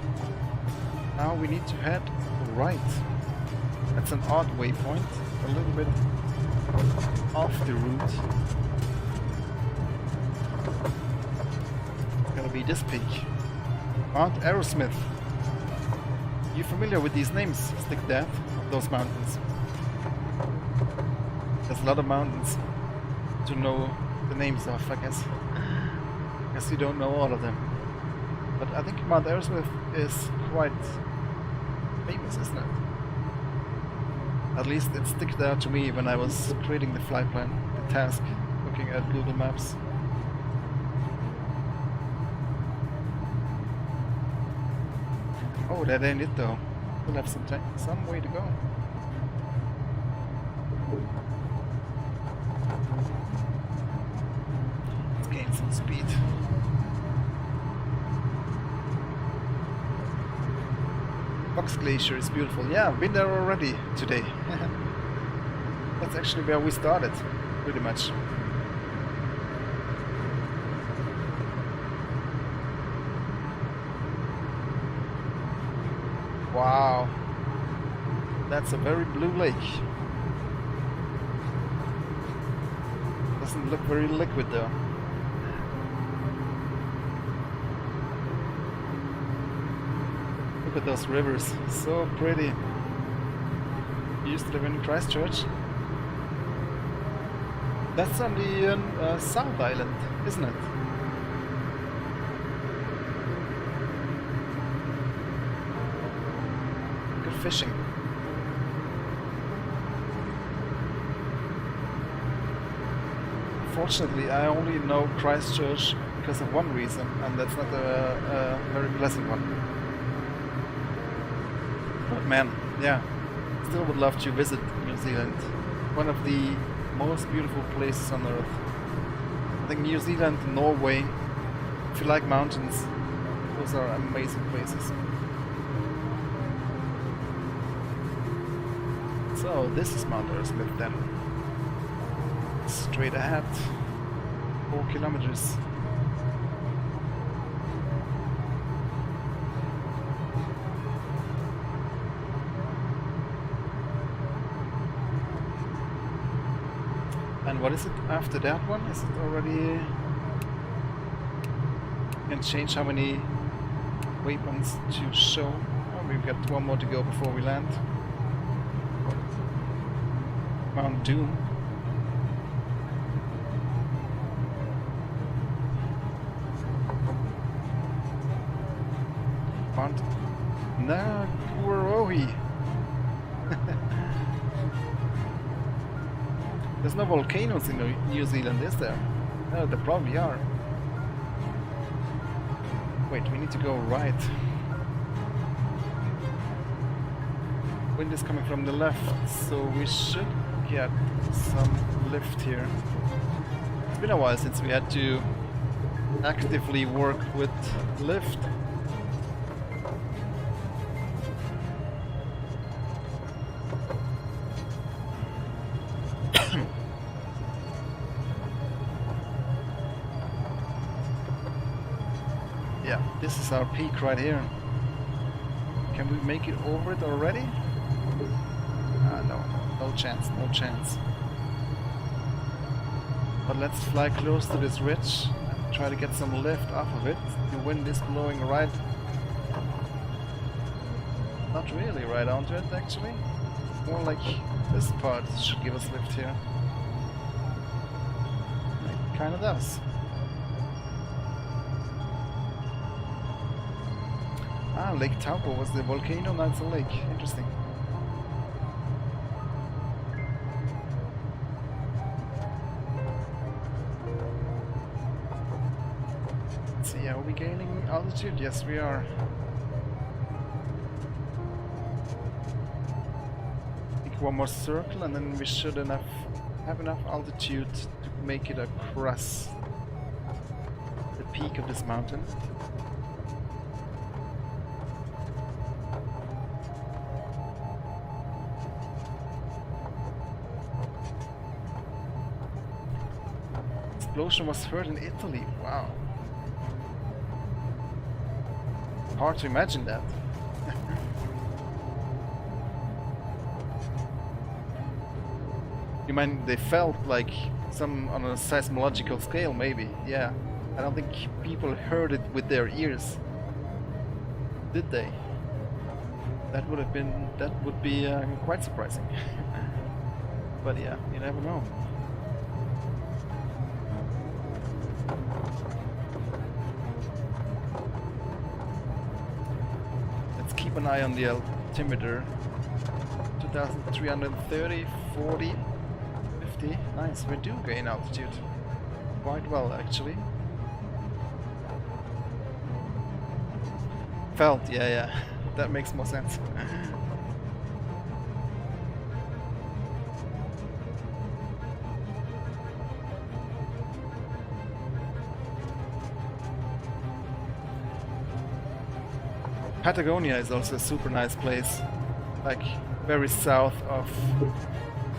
Now we need to head right. That's an odd waypoint, a little bit off the route. It's gonna be this peak. Mount Aerosmith. You familiar with these names, Stick Death, of those mountains? There's a lot of mountains to know the names of, I guess. I guess you don't know all of them. But I think Mount Aerosmith is quite famous, isn't it? At least it stuck out to me when I was creating the flight plan, the task, looking at Google Maps. Oh, that ain't it though. We'll have some way to go. Let's gain some speed. Box Glacier is beautiful. Yeah, I've been there already today. That's actually where we started, pretty much. Wow, that's a very blue lake. Doesn't look very liquid though. Look at those rivers, so pretty. You used to live in Christchurch. That's on the South Island, isn't it? Good fishing. Fortunately, I only know Christchurch because of one reason, and that's not a very pleasant one. But man, yeah, still would love to visit New Zealand. One of the most beautiful places on earth. I think New Zealand, Norway, if you like mountains, those are amazing places. So this is Mount Aerosmith then. Straight ahead, 4 kilometers. And what is it after that one? Is it already... You can change how many waypoints to show. Oh, we've got one more to go before we land. Mount Doom. Mount Naguarohi. There's no volcanoes in New Zealand, is there? Oh, there probably are. Wait, we need to go right. Wind is coming from the left, so we should get some lift here. It's been a while since we had to actively work with lift. Yeah, this is our peak right here. Can we make it over it already? No, no chance, no chance. But let's fly close to this ridge and try to get some lift off of it. The wind is blowing right... Not really right onto it, actually. More like this part should give us lift here. It kinda does. Ah, Lake Taupo was the volcano, now it's a lake. Interesting. Let's see, are we gaining altitude? Yes, we are. I think one more circle and then we should have enough altitude to make it across the peak of this mountain. Explosion was heard in Italy. Wow. Hard to imagine that. You mean they felt like some on a seismological scale, maybe? Yeah. I don't think people heard it with their ears. Did they? That would be quite surprising. But yeah, you never know. Keep an eye on the altimeter. 2330, 40, 50. Nice, we do gain altitude. Quite well, actually. Felt, yeah. That makes more sense. Patagonia is also a super nice place, like very south of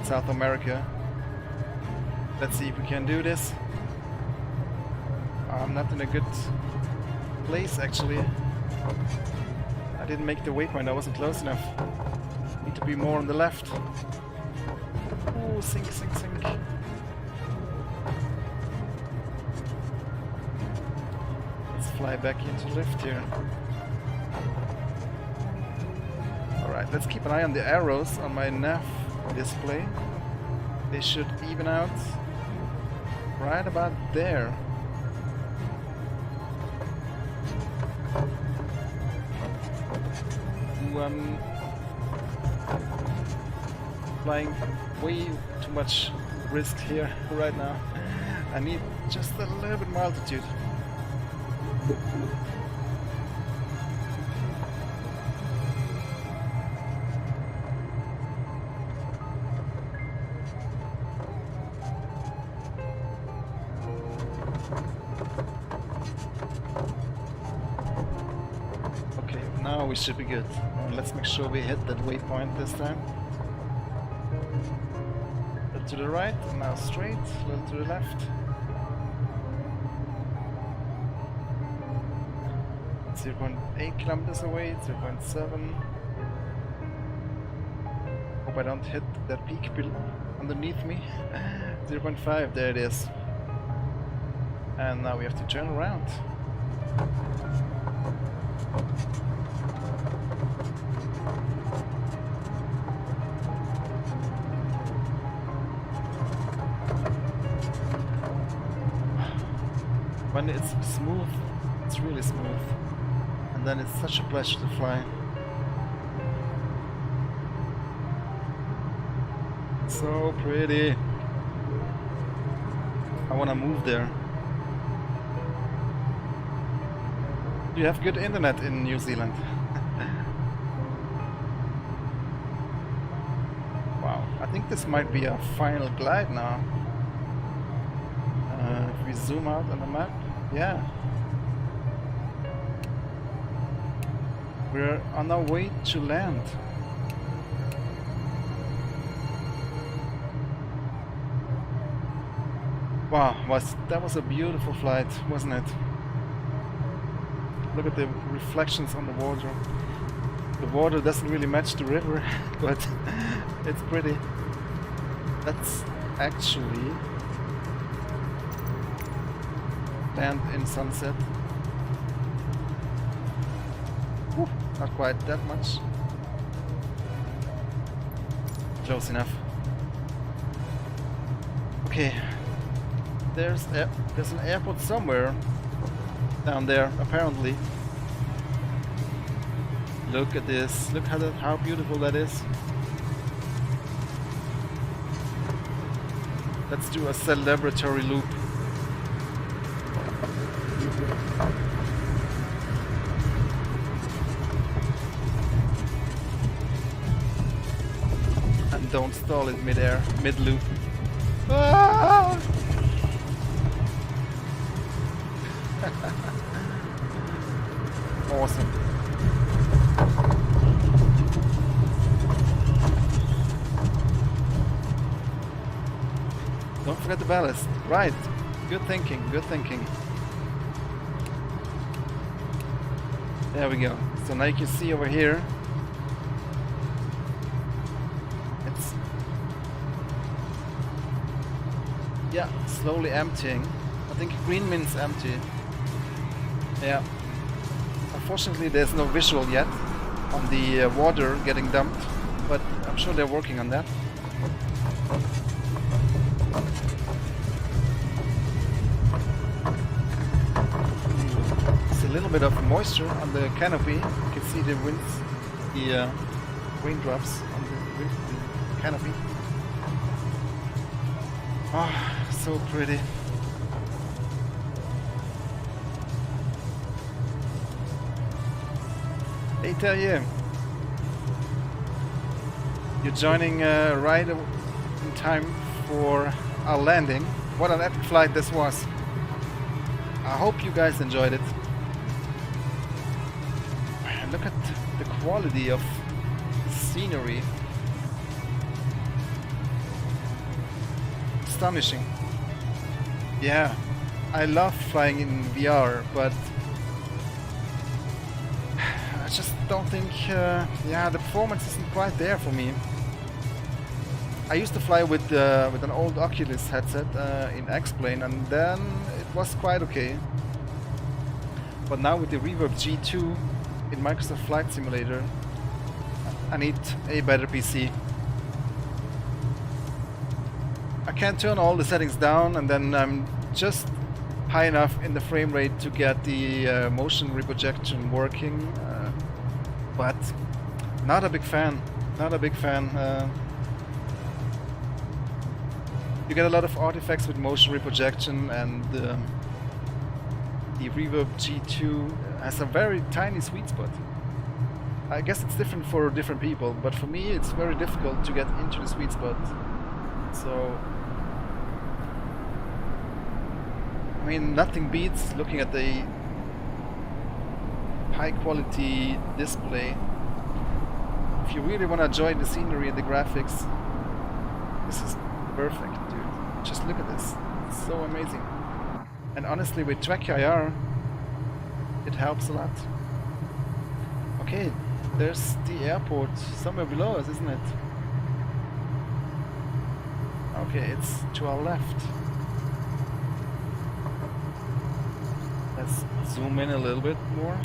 South America. Let's see if we can do this. I'm not in a good place actually. I didn't make the waypoint, I wasn't close enough. Need to be more on the left. Oh, sink. Let's fly back into lift here. Alright, let's keep an eye on the arrows on my nav display. They should even out right about there. I'm flying way too much risk here right now. I need just a little bit more altitude. Now we should be good. Let's make sure we hit that waypoint this time. A little to the right, now straight, a little to the left. 0.8 kilometers away, 0.7. Hope I don't hit that peak underneath me. 0.5, there it is. And now we have to turn around. When it's smooth, it's really smooth, and then it's such a pleasure to fly. So pretty. I wanna move there. You have good internet in New Zealand. Wow, I think this might be a final glide now. If we zoom out on the map, yeah. We're on our way to land. Wow, that was a beautiful flight, wasn't it? Look at the reflections on the water. The water doesn't really match the river, but it's pretty. That's actually land in sunset. Whew, not quite that much. Close enough. Okay, there's an airport somewhere down there, apparently. Look at this. Look how beautiful that is. Let's do a celebratory loop. And don't stall it mid-air, mid-loop. Ah! Awesome. Don't forget the ballast. Right. Good thinking, good thinking. There we go. So now you can see over here. It's... yeah, slowly emptying. I think green means empty. Yeah. Unfortunately there's no visual yet on the water getting dumped, but I'm sure they're working on that. There's a little bit of moisture on the canopy. You can see the winds, the raindrops on the canopy. Ah, oh, so pretty. Hey, tell you, you're joining right in time for our landing. What an epic flight this was. I hope you guys enjoyed it. Look at the quality of the scenery. Astonishing. Yeah, I love flying in VR, but I just don't think, yeah, the performance isn't quite there for me. I used to fly with an old Oculus headset in X-Plane, and then it was quite okay. But now with the Reverb G2 in Microsoft Flight Simulator, I need a better PC. I can't turn all the settings down, and then I'm just high enough in the frame rate to get the motion reprojection working. But not a big fan. Not a big fan. You get a lot of artifacts with motion reprojection, and the Reverb G2 has a very tiny sweet spot. I guess it's different for different people, but for me it's very difficult to get into the sweet spot. So, I mean, nothing beats looking at the high quality display. If you really want to enjoy the scenery and the graphics, this is perfect, dude. Just look at this. It's so amazing. And honestly, with Track IR, it helps a lot. Okay, there's the airport somewhere below us, isn't it? Okay, it's to our left. Let's zoom in a little bit more.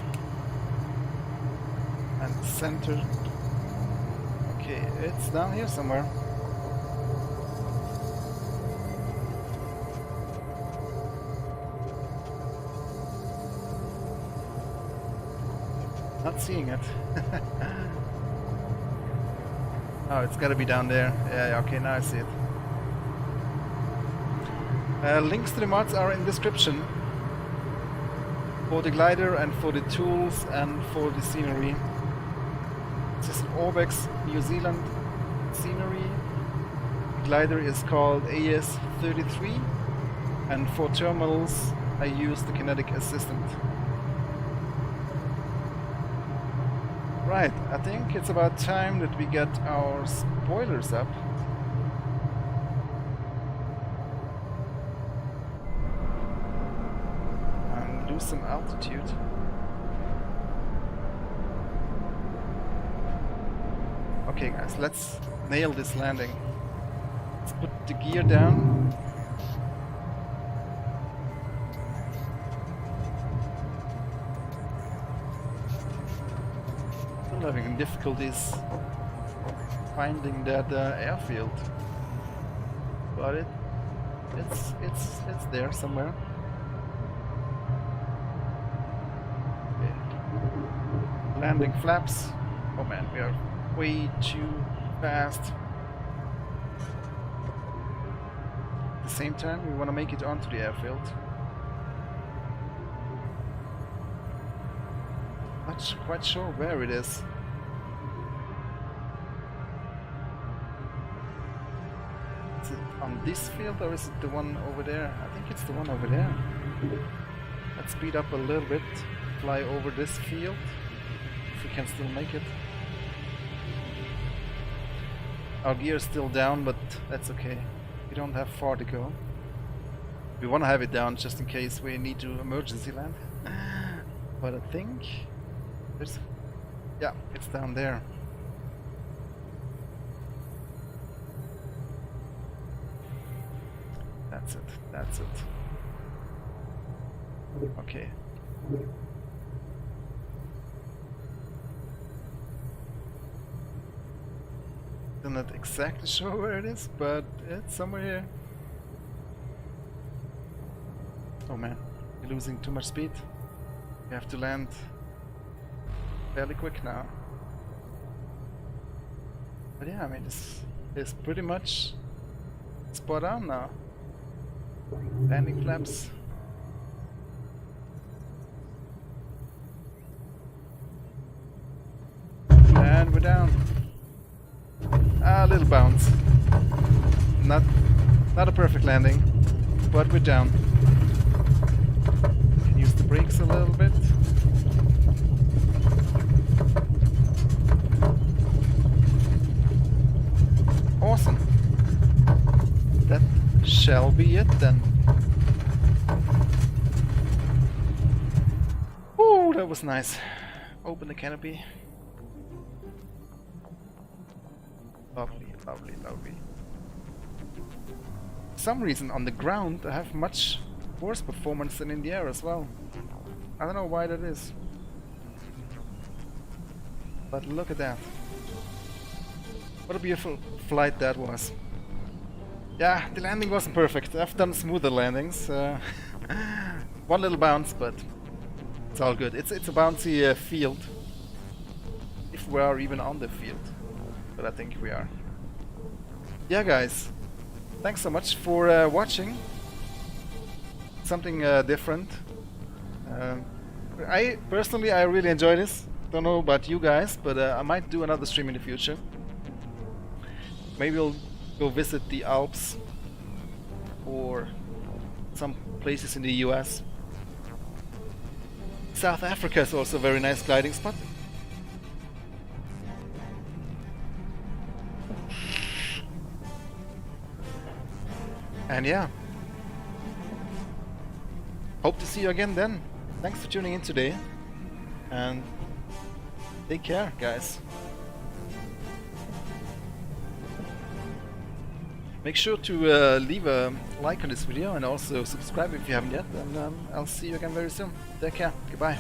And center. Okay, it's down here somewhere. Not seeing it. Oh, it's gotta be down there. Yeah, okay, now I see it. Links to the mods are in the description. For the glider and for the tools and for the scenery. This is an Orbex New Zealand scenery. The glider is called AS33, and for terminals I use the Kinetic Assistant. Right, I think it's about time that we get our spoilers up. And lose some altitude. Okay guys, let's nail this landing. Let's put the gear down. Still having difficulties finding that airfield, but it's there somewhere. Okay. Landing flaps. Oh man, we are way too fast. At the same time, we want to make it onto the airfield. Not quite sure where it is. Is it on this field or is it the one over there? I think it's the one over there. Let's speed up a little bit, fly over this field, if we can still make it. Our gear is still down, but that's okay. We don't have far to go. We want to have it down just in case we need to emergency land. But I think there's... yeah, it's down there. That's it, that's it. Okay. I'm not exactly sure where it is, but it's somewhere here. Oh man, we're losing too much speed. We have to land fairly quick now. But yeah, I mean, this is pretty much spot on now. Landing flaps. And we're down. A little bounce. Not a perfect landing, but we're down. Can use the brakes a little bit. Awesome. That shall be it then. Ooh, that was nice. Open the canopy. Lovely, lovely, lovely. For some reason on the ground I have much worse performance than in the air as well. I don't know why that is. But look at that. What a beautiful flight that was. Yeah, the landing wasn't perfect. I've done smoother landings. One little bounce, but it's all good. It's a bouncy field. If we are even on the field. But I think we are. Yeah guys, thanks so much for watching. Something different. I personally really enjoy this. Don't know about you guys, but I might do another stream in the future. Maybe we'll go visit the Alps or some places in the US. South Africa is also a very nice gliding spot. And yeah, hope to see you again then. Thanks for tuning in today, and take care, guys. Make sure to leave a like on this video and also subscribe if you haven't yet, and I'll see you again very soon. Take care, goodbye.